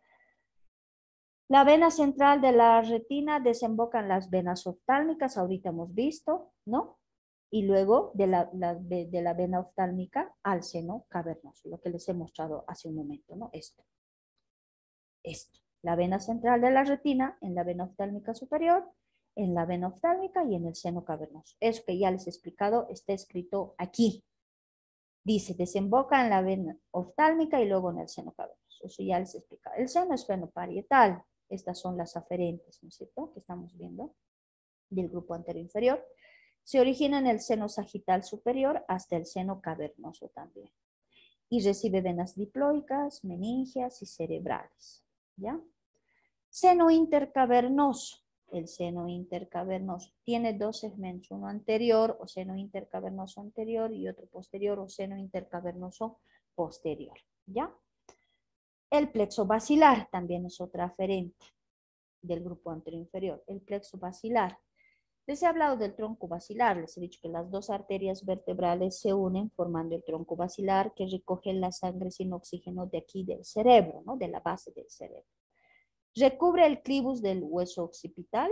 La vena central de la retina desemboca en las venas oftálmicas, ahorita hemos visto, ¿no? Y luego de la vena oftálmica al seno cavernoso, lo que les he mostrado hace un momento, ¿no? Esto. La vena central de la retina en la vena oftálmica superior, en la vena oftálmica y en el seno cavernoso. Eso que ya les he explicado está escrito aquí. Dice, desemboca en la vena oftálmica y luego en el seno cavernoso. Eso ya les he explicado. El seno esfenoparietal. Estas son las aferentes, ¿no es cierto? Que estamos viendo del grupo anteroinferior. Se origina en el seno sagital superior hasta el seno cavernoso también. Y recibe venas diploicas, meningias y cerebrales. ¿Ya? Seno intercavernoso. El seno intercavernoso tiene 2 segmentos, uno anterior o seno intercavernoso anterior y otro posterior o seno intercavernoso posterior. ¿Ya? El plexo basilar también es otra aferente del grupo anteroinferior. El plexo basilar. Les he hablado del tronco basilar, les he dicho que las 2 arterias vertebrales se unen formando el tronco basilar que recoge la sangre sin oxígeno de aquí del cerebro, ¿no? De la base del cerebro. Recubre el clivus del hueso occipital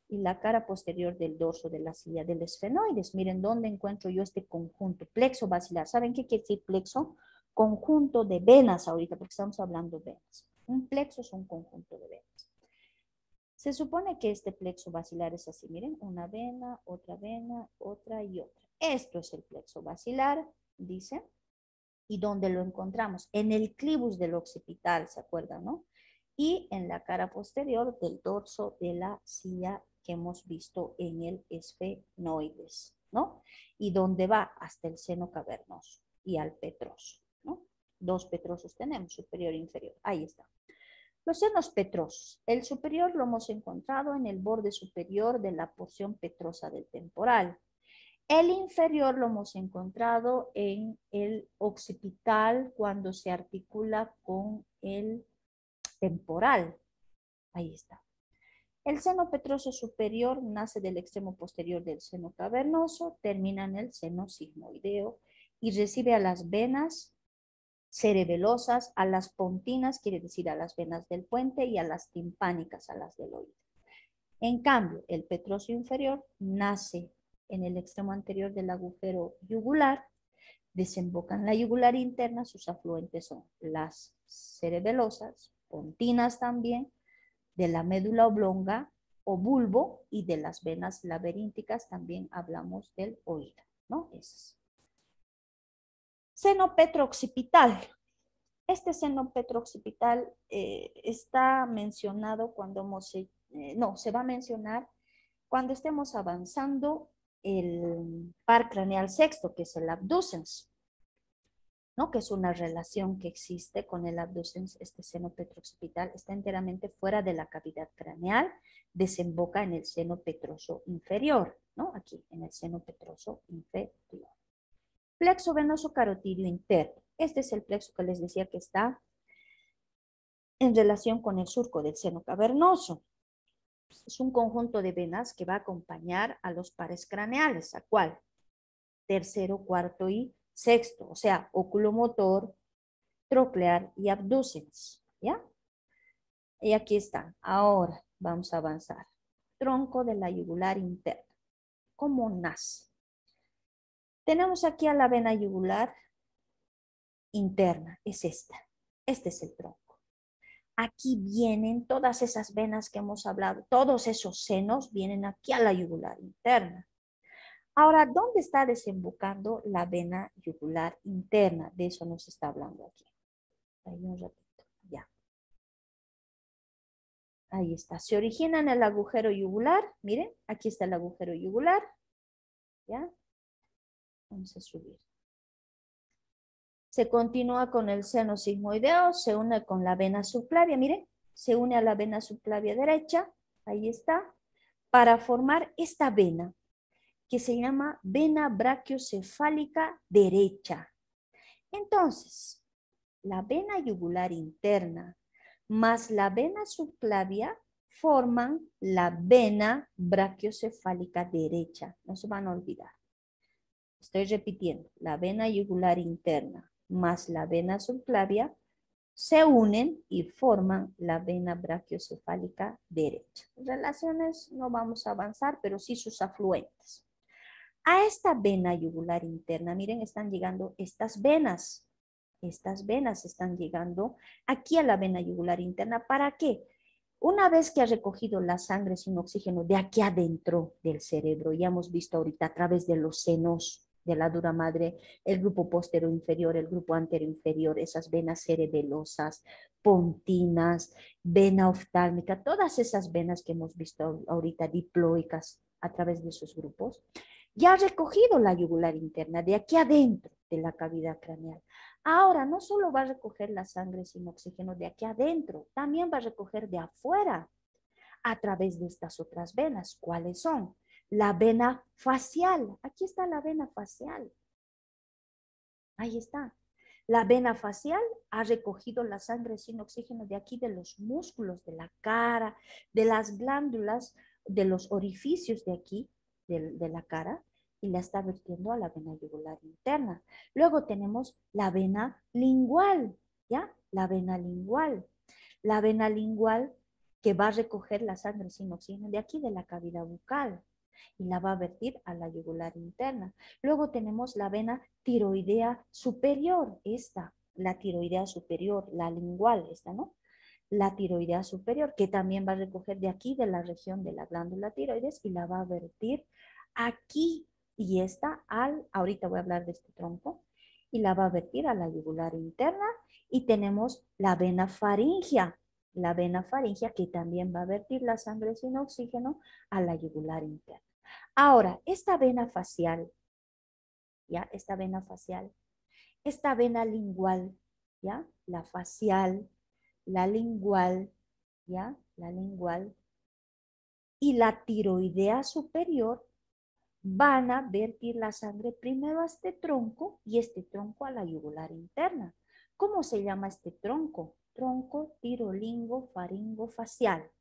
y la cara posterior del dorso de la silla del esfenoides. Miren dónde encuentro yo este conjunto, plexo basilar. ¿Saben qué quiere decir plexo? Conjunto de venas ahorita, porque estamos hablando de venas. Un plexo es un conjunto de venas. Se supone que este plexo basilar es así, miren, una vena, otra y otra. Esto es el plexo basilar, dice. ¿Y dónde lo encontramos? En el clivus del occipital, ¿se acuerdan, no? Y en la cara posterior del dorso de la silla que hemos visto en el esfenoides, ¿no? Y donde va hasta el seno cavernoso y al petroso, ¿no? Dos petrosos tenemos, superior e inferior. Ahí está. Los senos petrosos. El superior lo hemos encontrado en el borde superior de la porción petrosa del temporal. El inferior lo hemos encontrado en el occipital cuando se articula con el temporal. Ahí está. El seno petroso superior nace del extremo posterior del seno cavernoso, termina en el seno sigmoideo y recibe a las venas cerebelosas, a las pontinas, quiere decir a las venas del puente, y a las timpánicas, a las del oído. En cambio, el petroso inferior nace en el extremo anterior del agujero yugular, desemboca en la yugular interna, sus afluentes son las cerebelosas, pontinas también, de la médula oblonga o bulbo y de las venas laberínticas también hablamos del oído, ¿no? Seno petrooccipital. Este seno petrooccipital está mencionado cuando se va a mencionar cuando estemos avanzando el par craneal sexto, que es el abducens, ¿no? Que es una relación que existe con el abducens. Este seno petrooccipital está enteramente fuera de la cavidad craneal, desemboca en el seno petroso inferior, ¿no? Aquí, en el seno petroso inferior. Plexo venoso carotidio interno. Este es el plexo que les decía que está en relación con el surco del seno cavernoso. Es un conjunto de venas que va a acompañar a los pares craneales. ¿A cuál? Tercero, cuarto y sexto. O sea, oculomotor, troclear y abducens. ¿Ya? Y aquí están. Ahora vamos a avanzar. Tronco de la yugular interna. ¿Cómo nace? Tenemos aquí a la vena yugular interna. Es esta. Este es el tronco. Aquí vienen todas esas venas que hemos hablado, todos esos senos vienen aquí a la yugular interna. Ahora, ¿dónde está desembocando la vena yugular interna? De eso nos está hablando aquí. Ahí un ratito, ya. Ahí está. Se origina en el agujero yugular. Miren, aquí está el agujero yugular. ¿Ya? Vamos a subir. Se continúa con el seno sigmoideo, se une con la vena subclavia, miren, se une a la vena subclavia derecha, ahí está, para formar esta vena, que se llama vena brachiocefálica derecha. Entonces, la vena yugular interna más la vena subclavia forman la vena brachiocefálica derecha, no se van a olvidar. Estoy repitiendo, la vena yugular interna más la vena subclavia se unen y forman la vena brachiocefálica derecha. Relaciones no vamos a avanzar, pero sí sus afluentes. A esta vena yugular interna, miren, están llegando estas venas. Estas venas están llegando aquí a la vena yugular interna. ¿Para qué? Una vez que ha recogido la sangre sin oxígeno de aquí adentro del cerebro, ya hemos visto ahorita a través de los senos de la dura madre, el grupo postero inferior, el grupo antero inferior, esas venas cerebelosas, pontinas, vena oftálmica, todas esas venas que hemos visto ahorita diploicas a través de esos grupos, ya ha recogido la yugular interna de aquí adentro de la cavidad craneal. Ahora, no solo va a recoger la sangre sin oxígeno de aquí adentro, también va a recoger de afuera a través de estas otras venas. ¿Cuáles son? La vena facial. Aquí está la vena facial. Ahí está. La vena facial ha recogido la sangre sin oxígeno de aquí, de los músculos, de la cara, de las glándulas, de los orificios de aquí, de la cara, y la está vertiendo a la vena yugular interna. Luego tenemos la vena lingual, ¿ya? La vena lingual. La vena lingual que va a recoger la sangre sin oxígeno de aquí, de la cavidad bucal, y la va a vertir a la yugular interna. Luego tenemos la vena tiroidea superior, esta, la tiroidea superior, la lingual, esta, ¿no? la tiroidea superior, que también va a recoger de aquí, de la región de la glándula tiroides, y la va a vertir aquí. Y esta ahorita voy a hablar de este tronco, y la va a vertir a la yugular interna. Y tenemos la vena faríngea. La vena faríngea que también va a vertir la sangre sin oxígeno a la yugular interna. Ahora, esta vena facial, ¿ya? Esta vena lingual, ¿ya? La facial, la lingual, ¿ya? La lingual y la tiroidea superior van a vertir la sangre primero a este tronco y este tronco a la yugular interna. ¿Cómo se llama este tronco? Tronco tirolingo-faringo-facial.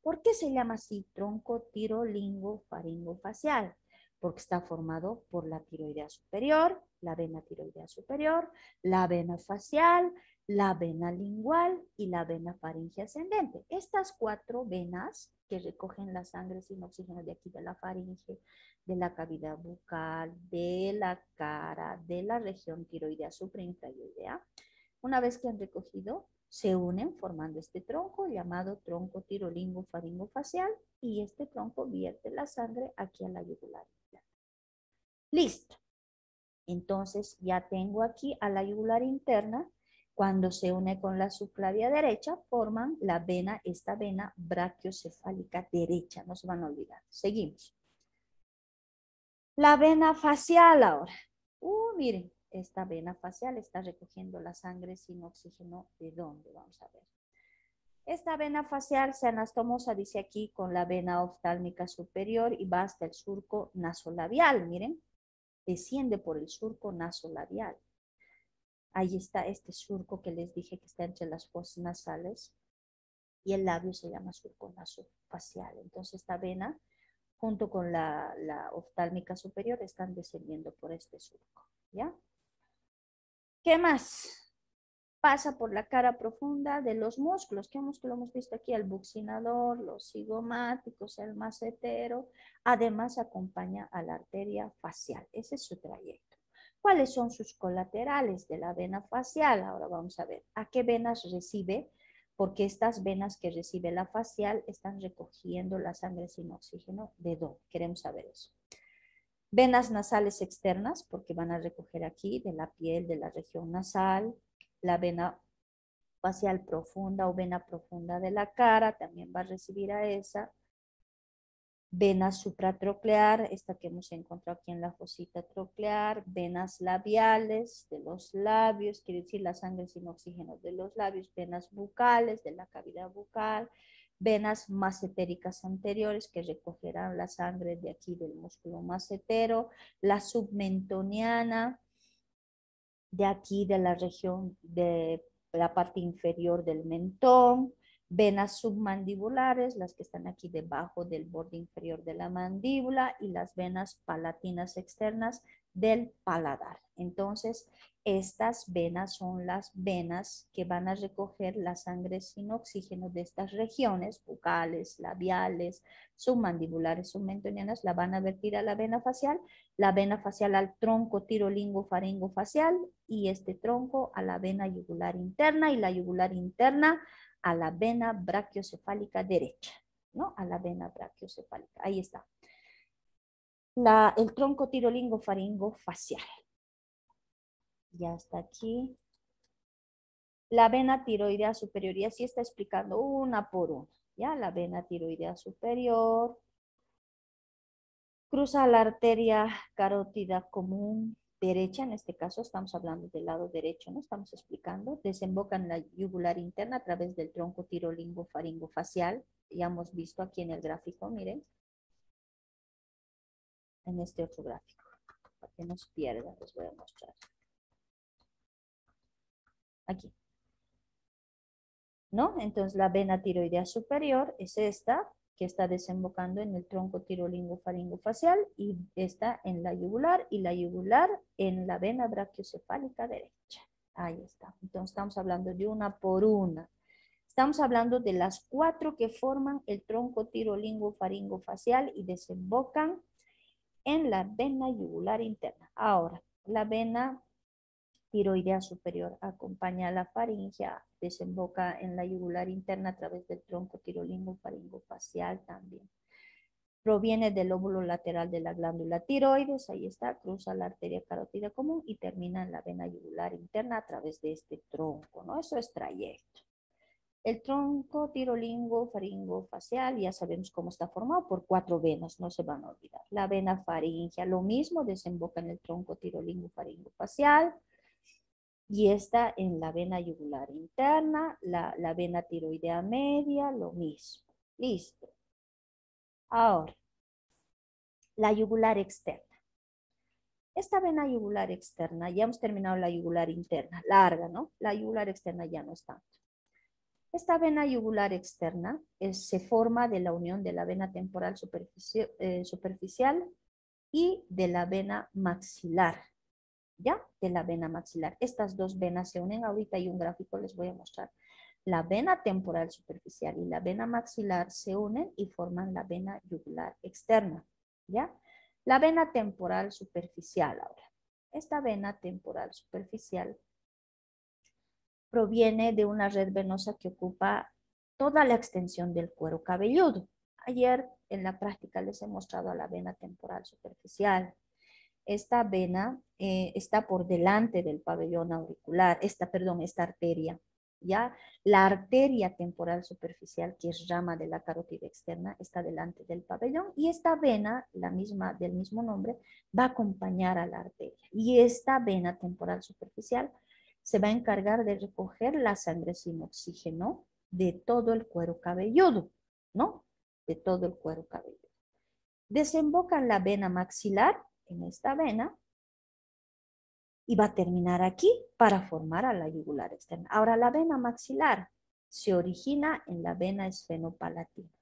¿Por qué se llama así tronco tirolingo-faringo-facial? Porque está formado por la tiroidea superior, la vena tiroidea superior, la vena facial, la vena lingual y la vena faringe ascendente. Estas 4 venas que recogen la sangre sin oxígeno de aquí de la faringe, de la cavidad bucal, de la cara, de la región tiroidea supraintrayoidea, una vez que han recogido, se unen formando este tronco llamado tronco tirolingo-faringo-facial y este tronco vierte la sangre aquí a la yugular. Listo. Entonces ya tengo aquí a la yugular interna. Cuando se une con la subclavia derecha, forman la vena, esta vena brachiocefálica derecha. No se van a olvidar. Seguimos. La vena facial ahora. Miren, esta vena facial está recogiendo la sangre sin oxígeno. ¿De dónde? Vamos a ver. Esta vena facial se anastomosa, dice aquí, con la vena oftálmica superior y va hasta el surco nasolabial. Miren, desciende por el surco nasolabial. Ahí está este surco que les dije que está entre las fosas nasales y el labio se llama surco nasofacial. Entonces esta vena junto con la oftálmica superior están descendiendo por este surco, ¿ya? ¿Qué más? Pasa por la cara profunda de los músculos. ¿Qué músculo hemos visto aquí? El buccinador, los cigomáticos, el macetero. Además acompaña a la arteria facial. Ese es su trayecto. ¿Cuáles son sus colaterales de la vena facial? Ahora vamos a ver. ¿A qué venas recibe? Porque estas venas que recibe la facial están recogiendo la sangre sin oxígeno. ¿De dónde? Queremos saber eso. Venas nasales externas, porque van a recoger aquí de la piel, de la región nasal. La vena facial profunda o vena profunda de la cara también va a recibir a esa. Vena supratroclear, esta que hemos encontrado aquí en la fosita troclear. Venas labiales de los labios, quiere decir la sangre sin oxígeno de los labios. Venas bucales de la cavidad bucal. Venas macetéricas anteriores que recogerán la sangre de aquí del músculo macetero. La submentoniana de aquí de la región de la parte inferior del mentón. Venas submandibulares, las que están aquí debajo del borde inferior de la mandíbula, y las venas palatinas externas del paladar. Entonces, estas venas son las venas que van a recoger la sangre sin oxígeno de estas regiones, bucales, labiales, submandibulares, submentonianas, la van a vertir a la vena facial al tronco tirolingo-faringo-facial y este tronco a la vena yugular interna y la yugular interna a la vena brachiocefálica derecha, ¿no? A la vena brachiocefálica. Ahí está. El tronco tirolingo-faringo-facial. Ya está aquí. La vena tiroidea superior, y así está explicando una por una. ¿Ya? La vena tiroidea superior. Cruza la arteria carótida común derecha, en este caso estamos hablando del lado derecho, ¿no? Estamos explicando. Desemboca en la yugular interna a través del tronco tirolingo-faringo-facial. Ya hemos visto aquí en el gráfico, miren. En este otro gráfico. Para que no se pierda, les voy a mostrar. Aquí. ¿No? Entonces la vena tiroidea superior es esta, que está desembocando en el tronco tirolingo-faringo-facial y está en la yugular y la yugular en la vena brachiocefálica derecha. Ahí está. Entonces estamos hablando de una por una. Estamos hablando de las 4 que forman el tronco tirolingo-faringo-facial y desembocan en la vena yugular interna. Ahora, la vena tiroidea superior acompaña a la faringea, desemboca en la yugular interna a través del tronco tirolingo-faringofacial también. Proviene del lóbulo lateral de la glándula tiroides, ahí está, cruza la arteria carótida común y termina en la vena yugular interna a través de este tronco, ¿no? Eso es trayecto. El tronco tirolingo-faringofacial, ya sabemos cómo está formado por 4 venas, no se van a olvidar. La vena faríngea, lo mismo, desemboca en el tronco tirolingo-faringofacial y está en la vena yugular interna, la vena tiroidea media, lo mismo. Listo. Ahora, la yugular externa. Esta vena yugular externa, ya hemos terminado la yugular interna, larga, ¿no? La yugular externa ya no es tanto. Esta vena yugular externa se forma de la unión de la vena temporal superficial y de la vena maxilar, ¿ya? De la vena maxilar. Estas dos venas se unen, ahorita hay un gráfico, les voy a mostrar. La vena temporal superficial y la vena maxilar se unen y forman la vena yugular externa, ¿ya? La vena temporal superficial ahora. Esta vena temporal superficial proviene de una red venosa que ocupa toda la extensión del cuero cabelludo. Ayer en la práctica les he mostrado a la vena temporal superficial. Esta vena está por delante del pabellón auricular, esta arteria, ¿ya? La arteria temporal superficial, que es rama de la carótida externa, está delante del pabellón y esta vena, del mismo nombre, va a acompañar a la arteria. Y esta vena temporal superficial se va a encargar de recoger la sangre sin oxígeno de todo el cuero cabelludo, ¿no? De todo el cuero cabelludo. Desemboca en la vena maxilar, en esta vena, y va a terminar aquí para formar a la yugular externa. Ahora, la vena maxilar se origina en la vena esfenopalatina,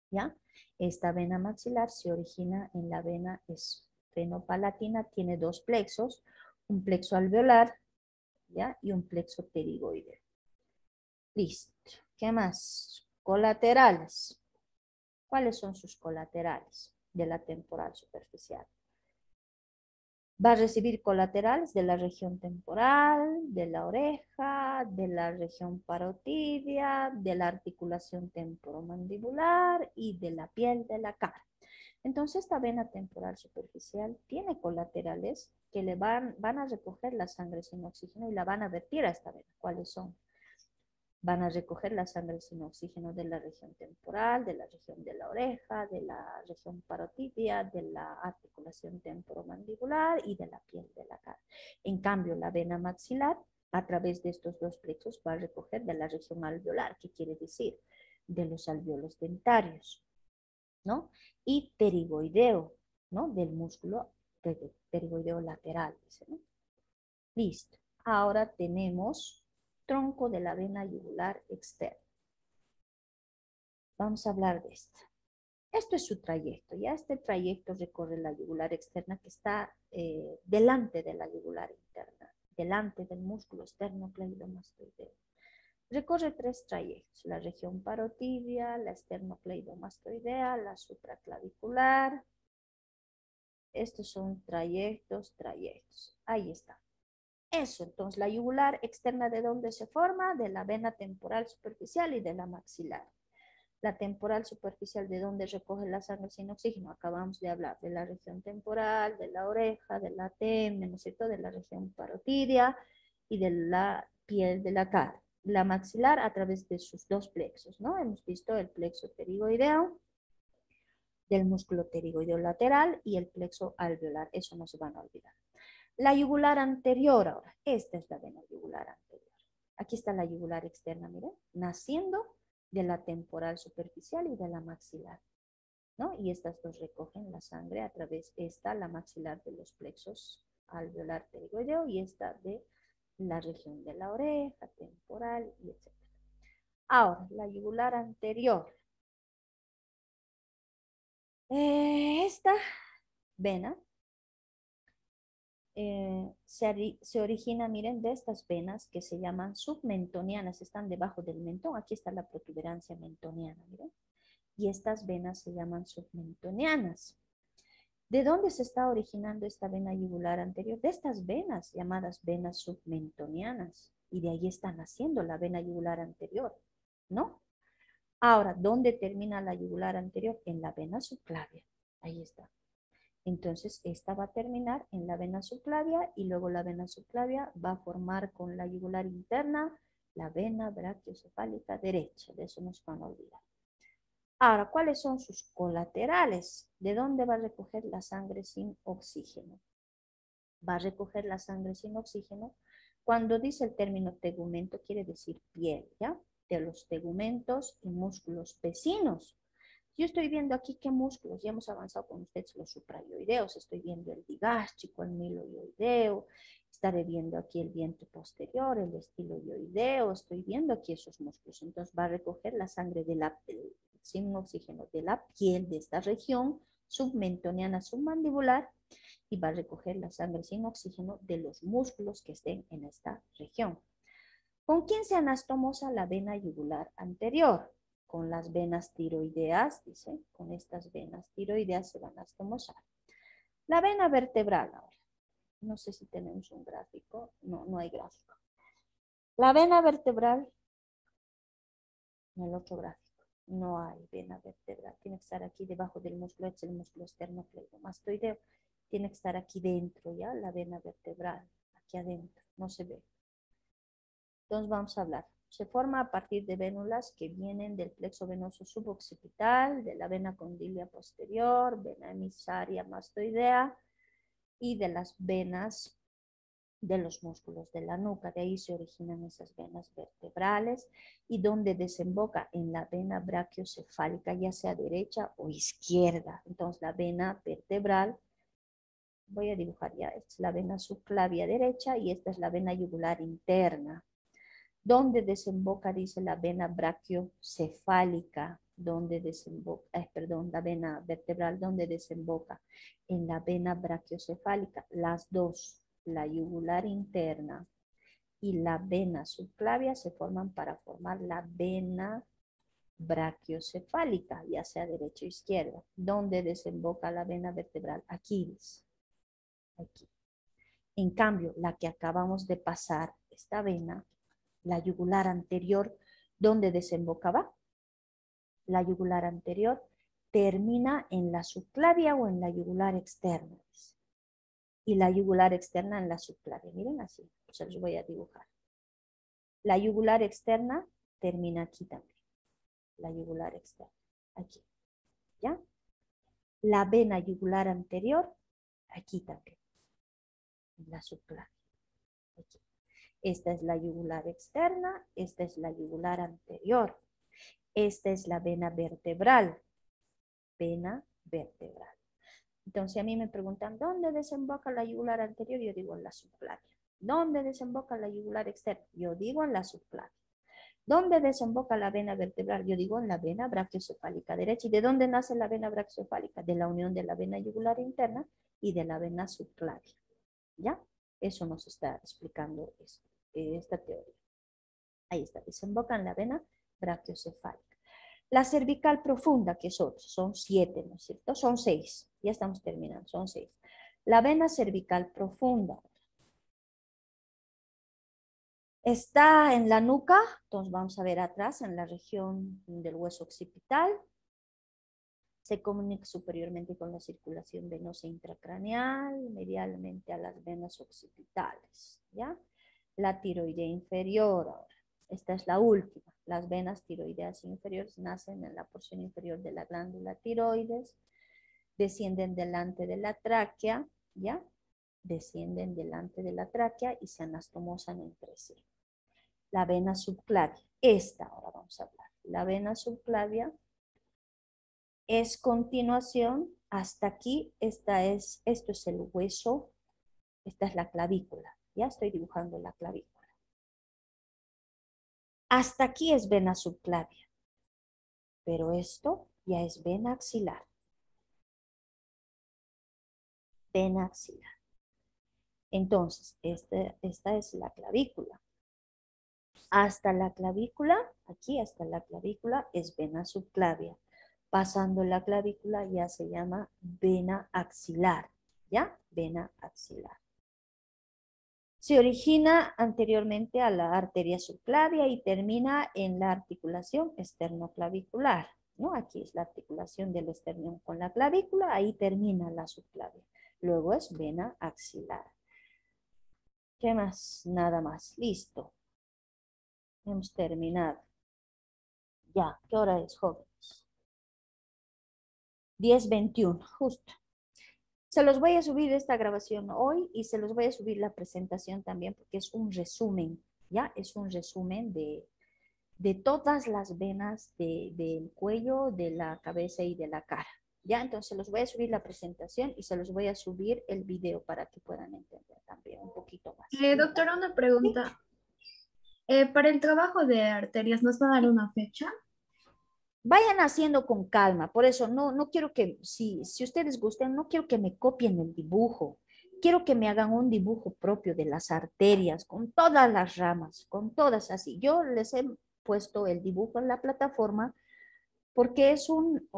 ¿ya? Esta vena maxilar se origina en la vena esfenopalatina, tiene 2 plexos, un plexo alveolar, ¿ya? Y un plexo pterigoideo. Listo. ¿Qué más? Colaterales. ¿Cuáles son sus colaterales de la temporal superficial? Va a recibir colaterales de la región temporal, de la oreja, de la región parotidia, de la articulación temporomandibular y de la piel de la cara. Entonces, esta vena temporal superficial tiene colaterales que le van a recoger la sangre sin oxígeno y la van a vertir a esta vena. ¿Cuáles son? Van a recoger la sangre sin oxígeno de la región temporal, de la región de la oreja, de la región parotidia, de la articulación temporomandibular y de la piel de la cara. En cambio, la vena maxilar, a través de estos 2 plexos, va a recoger de la región alveolar, que quiere decir de los alveolos dentarios, ¿no? Y pterigoideo, ¿no? Del músculo pterigoideo lateral, dice, ¿no? Listo. Ahora tenemos tronco de la vena yugular externa. Vamos a hablar de esto. Esto es su trayecto. Ya este trayecto recorre la yugular externa que está delante de la yugular interna, delante del músculo esternocleidomastoideo. Recorre 3 trayectos: la región parotidia, la esternocleidomastoidea, la supraclavicular. Estos son trayectos. Ahí está. Eso, entonces, la yugular externa, ¿de dónde se forma? De la vena temporal superficial y de la maxilar. La temporal superficial, ¿de dónde recoge la sangre sin oxígeno? Acabamos de hablar de la región temporal, de la oreja, de la TM, ¿no es cierto? De la región parotidia y de la piel de la cara. La maxilar a través de sus 2 plexos, ¿no? Hemos visto el plexo pterigoideo, del músculo pterigoideo lateral y el plexo alveolar. Eso no se van a olvidar. La yugular anterior ahora. Esta es la vena yugular anterior. Aquí está la yugular externa, miren, naciendo de la temporal superficial y de la maxilar, ¿no? Y estas 2 recogen la sangre a través, la maxilar de los plexos alveolar pterigoideo y esta de la región de la oreja, temporal y etc. Ahora, la yugular anterior. Esta vena se origina, miren, de estas venas que se llaman submentonianas, están debajo del mentón. Aquí está la protuberancia mentoniana, miren. Y estas venas se llaman submentonianas. ¿De dónde se está originando esta vena yugular anterior? De estas venas llamadas venas submentonianas. Y de ahí está naciendo la vena yugular anterior, ¿no? Ahora, ¿dónde termina la yugular anterior? En la vena subclavia. Ahí está. Entonces, esta va a terminar en la vena subclavia y luego la vena subclavia va a formar con la yugular interna la vena brachiocefálica derecha. De eso nos van a olvidar. Ahora, ¿cuáles son sus colaterales? ¿De dónde va a recoger la sangre sin oxígeno? Va a recoger la sangre sin oxígeno. Cuando dice el término tegumento, quiere decir piel, ¿ya? De los tegumentos y músculos vecinos. Yo estoy viendo aquí qué músculos, ya hemos avanzado con ustedes los suprayoideos, estoy viendo el digástrico, el miloioideo, estaré viendo aquí el vientre posterior, el estiloioideo, estoy viendo aquí esos músculos. Entonces va a recoger la sangre sin oxígeno de la piel de esta región submentoniana submandibular y va a recoger la sangre sin oxígeno de los músculos que estén en esta región. ¿Con quién se anastomosa la vena yugular anterior? Con las venas tiroideas, dice, con estas venas tiroideas se van a anastomosar. La vena vertebral ahora. No sé si tenemos un gráfico. No, no hay gráfico. La vena vertebral, en el otro gráfico, no hay vena vertebral. Tiene que estar aquí debajo del músculo, es el músculo esternocleidomastoideo. Tiene que estar aquí dentro, ¿ya? La vena vertebral, aquí adentro, no se ve. Entonces vamos a hablar. Se forma a partir de vénulas que vienen del plexo venoso suboccipital, de la vena condilia posterior, vena emisaria mastoidea y de las venas de los músculos de la nuca. De ahí se originan esas venas vertebrales y donde desemboca en la vena brachiocefálica, ya sea derecha o izquierda. Entonces la vena vertebral, voy a dibujar ya, esta es la vena subclavia derecha y esta es la vena yugular interna. ¿Dónde desemboca? Dice la vena brachiocefálica, donde desemboca, la vena vertebral, ¿dónde desemboca? En la vena brachiocefálica, las dos, la yugular interna y la vena subclavia se forman para formar la vena brachiocefálica, ya sea derecha o izquierda. ¿Dónde desemboca la vena vertebral? Aquí dice, aquí. En cambio, la que acabamos de pasar, esta vena, la yugular anterior, ¿dónde desembocaba? La yugular anterior termina en la subclavia o en la yugular externa. Y la yugular externa en la subclavia. Miren así, se los voy a dibujar. La yugular externa termina aquí también. La yugular externa, aquí. ¿Ya? La vena yugular anterior, aquí también. En la subclavia. Aquí. Esta es la yugular externa, esta es la yugular anterior. Esta es la vena vertebral. Vena vertebral. Entonces a mí me preguntan, ¿dónde desemboca la yugular anterior? Yo digo en la subclavia. ¿Dónde desemboca la yugular externa? Yo digo en la subclavia. ¿Dónde desemboca la vena vertebral? Yo digo en la vena brachiocefálica derecha. ¿Y de dónde nace la vena brachiocefálica? De la unión de la vena yugular interna y de la vena subclavia. ¿Ya? Eso nos está explicando esta teoría. Ahí está, desemboca en la vena brachiocefálica. La cervical profunda, que es otra, son 7, ¿no es cierto? Son 6, ya estamos terminando, son 6. La vena cervical profunda está en la nuca, entonces vamos a ver atrás, en la región del hueso occipital. Se comunica superiormente con la circulación venosa intracraneal, medialmente a las venas occipitales, ¿ya? La tiroidea inferior ahora. Esta es la última. Las venas tiroideas inferiores nacen en la porción inferior de la glándula tiroides, descienden delante de la tráquea, ¿ya? Descienden delante de la tráquea y se anastomosan entre sí. La vena subclavia. Esta ahora vamos a hablar. La vena subclavia es continuación hasta aquí. Esto es el hueso. Esta es la clavícula. Ya estoy dibujando la clavícula. Hasta aquí es vena subclavia, pero esto ya es vena axilar. Vena axilar. Entonces, esta es la clavícula. Hasta la clavícula, aquí hasta la clavícula es vena subclavia. pasando la clavícula, ya se llama vena axilar, ¿ya? Vena axilar. Se origina anteriormente a la arteria subclavia y termina en la articulación esternoclavicular, ¿no? Aquí es la articulación del esternón con la clavícula, ahí termina la subclavia. Luego es vena axilar. ¿Qué más? Nada más. Listo. Hemos terminado. Ya, ¿qué hora es, jóvenes? 10:21, justo. Se los voy a subir esta grabación hoy y se los voy a subir la presentación también porque es un resumen, ¿ya? Es un resumen de todas las venas del cuello, de la cabeza y de la cara, ¿ya? Entonces los voy a subir la presentación y se los voy a subir el video para que puedan entender también un poquito más. Doctora, una ¿Sí? pregunta. Para el trabajo de arterias, ¿nos va a dar una fecha? Vayan haciendo con calma, por eso no quiero que, si ustedes gusten, no quiero que me copien el dibujo, quiero que me hagan un dibujo propio de las arterias, con todas las ramas, con todas así. Yo les he puesto el dibujo en la plataforma porque es un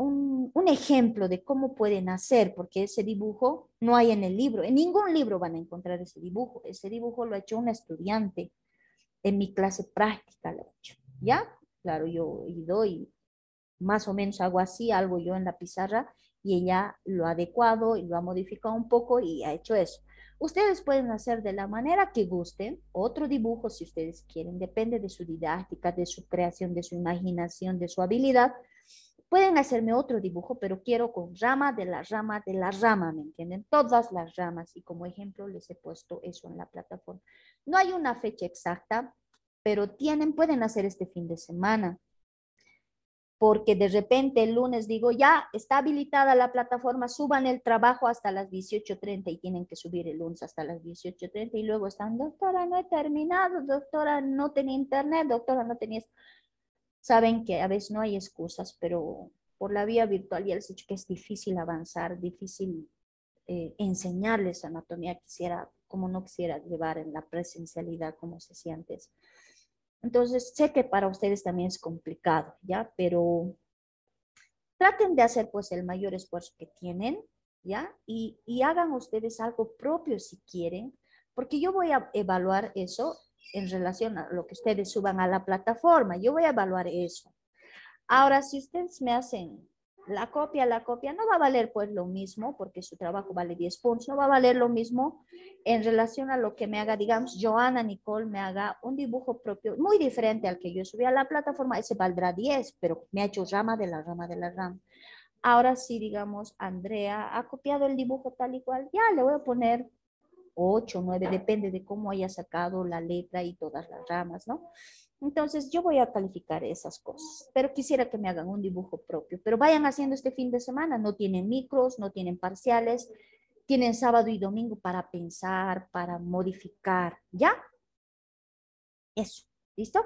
ejemplo de cómo pueden hacer, porque ese dibujo no hay en el libro, en ningún libro van a encontrar ese dibujo lo ha hecho un estudiante en mi clase práctica, lo he hecho, ¿ya? Claro, yo he ido y más o menos hago así, algo yo en la pizarra y ella lo ha adecuado y lo ha modificado un poco y ha hecho eso. Ustedes pueden hacer de la manera que gusten, otro dibujo si ustedes quieren, depende de su didáctica, de su creación, de su imaginación, de su habilidad. Pueden hacerme otro dibujo, pero quiero con rama de la rama de la rama, ¿me entienden? Todas las ramas y como ejemplo les he puesto eso en la plataforma. No hay una fecha exacta, pero pueden hacer este fin de semana porque de repente el lunes digo, ya está habilitada la plataforma, suban el trabajo hasta las 18:30 y tienen que subir el lunes hasta las 18:30 y luego están, doctora, no he terminado, doctora, no tenía internet, doctora, no tenía... Saben que a veces no hay excusas, pero por la vía virtual ya les he dicho que es difícil avanzar, difícil enseñarles anatomía, como no quisiera llevar en la presencialidad como se hacía antes. Entonces, sé que para ustedes también es complicado, ¿ya? Pero traten de hacer pues el mayor esfuerzo que tienen, ¿ya? Y hagan ustedes algo propio si quieren, porque yo voy a evaluar eso en relación a lo que ustedes suban a la plataforma. Yo voy a evaluar eso. Ahora, si ustedes me hacen la copia no va a valer pues lo mismo, porque su trabajo vale 10 puntos, no va a valer lo mismo en relación a lo que me haga, digamos, Joana Nicole me haga un dibujo propio muy diferente al que yo subí a la plataforma, ese valdrá 10, pero me ha hecho rama de la rama de la rama. Ahora sí, digamos, Andrea ha copiado el dibujo tal y cual, ya le voy a poner 8, 9, depende de cómo haya sacado la letra y todas las ramas, ¿no? Entonces yo voy a calificar esas cosas, pero quisiera que me hagan un dibujo propio, pero vayan haciendo este fin de semana, no tienen micros, no tienen parciales, tienen sábado y domingo para pensar, para modificar, ¿ya? Eso, ¿listo?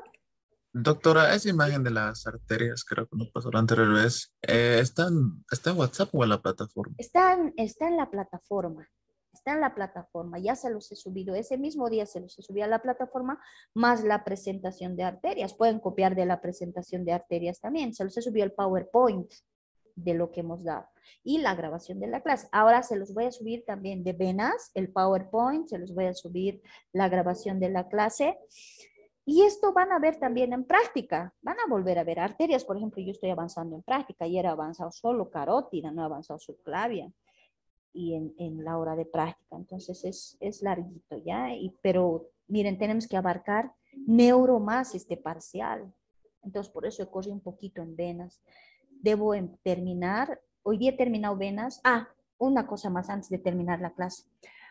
Doctora, esa imagen de las arterias, creo que nos pasó la anterior vez, ¿está en WhatsApp o en la plataforma? Está en la plataforma, está en la plataforma, ya se los he subido, ese mismo día se los he subido a la plataforma, más la presentación de arterias, pueden copiar de la presentación de arterias también, se los he subido el PowerPoint de lo que hemos dado y la grabación de la clase. Ahora se los voy a subir también de venas, el PowerPoint, se los voy a subir la grabación de la clase. Y esto van a ver también en práctica, van a volver a ver arterias, por ejemplo, yo estoy avanzando en práctica, ayer he avanzado solo carótida, no he avanzado subclavia y en la hora de práctica, entonces es larguito, ¿ya? Pero miren, tenemos que abarcar neuro más este parcial, entonces por eso corrí un poquito en venas. Debo terminar, hoy día he terminado venas, una cosa más antes de terminar la clase.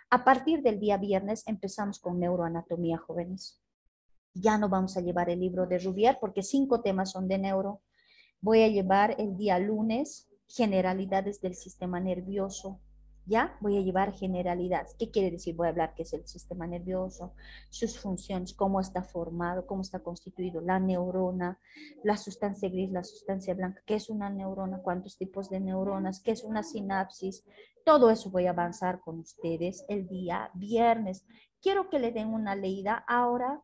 A partir del día viernes empezamos con neuroanatomía, jóvenes. Ya no vamos a llevar el libro de Rubier porque 5 temas son de neuro. Voy a llevar el día lunes generalidades del sistema nervioso. ¿Ya? Voy a llevar generalidades. ¿Qué quiere decir? Voy a hablar qué es el sistema nervioso, sus funciones, cómo está formado, cómo está constituido la neurona, la sustancia gris, la sustancia blanca, qué es una neurona, cuántos tipos de neuronas, qué es una sinapsis. Todo eso voy a avanzar con ustedes el día viernes. Quiero que le den una leída ahora.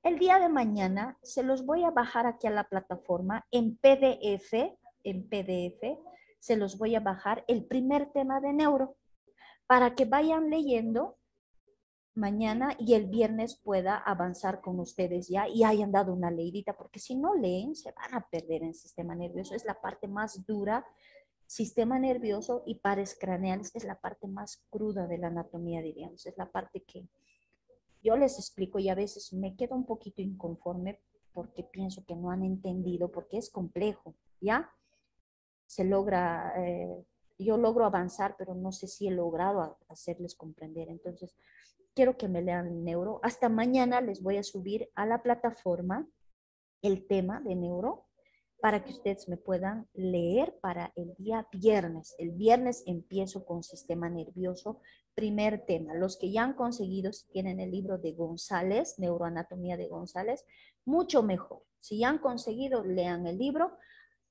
El día de mañana se los voy a bajar aquí a la plataforma en PDF en PDF, se los voy a bajar el primer tema de neuro para que vayan leyendo mañana y el viernes pueda avanzar con ustedes ya y hayan dado una leidita, porque si no leen se van a perder en sistema nervioso. Es la parte más dura, sistema nervioso y pares craneales es la parte más cruda de la anatomía, diríamos. Es la parte que yo les explico y a veces me quedo un poquito inconforme porque pienso que no han entendido, porque es complejo, ¿ya? Se logra, yo logro avanzar, pero no sé si he logrado hacerles comprender. Entonces, quiero que me lean el neuro. Hasta mañana les voy a subir a la plataforma el tema de neuro para que ustedes me puedan leer para el día viernes. El viernes empiezo con sistema nervioso, primer tema. Los que ya han conseguido, si tienen el libro de González, Neuroanatomía de González, mucho mejor. Si ya han conseguido, lean el libro.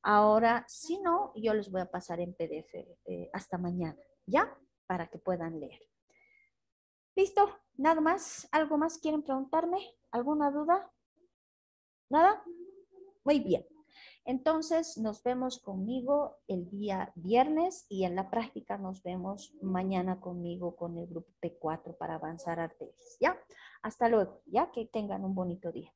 Ahora, si no, yo les voy a pasar en PDF hasta mañana, ¿ya? Para que puedan leer. ¿Listo? ¿Nada más? ¿Algo más quieren preguntarme? ¿Alguna duda? ¿Nada? Muy bien. Entonces, nos vemos conmigo el día viernes y en la práctica nos vemos mañana conmigo con el grupo P4 para avanzar arterias, ¿ya? Hasta luego, ¿ya? Que tengan un bonito día.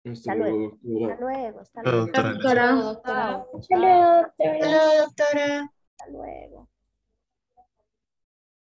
Hasta luego. Hasta luego. Hasta luego. Doctora. Doctora. Chao. Hola, doctora. Hola, doctora. Hasta luego.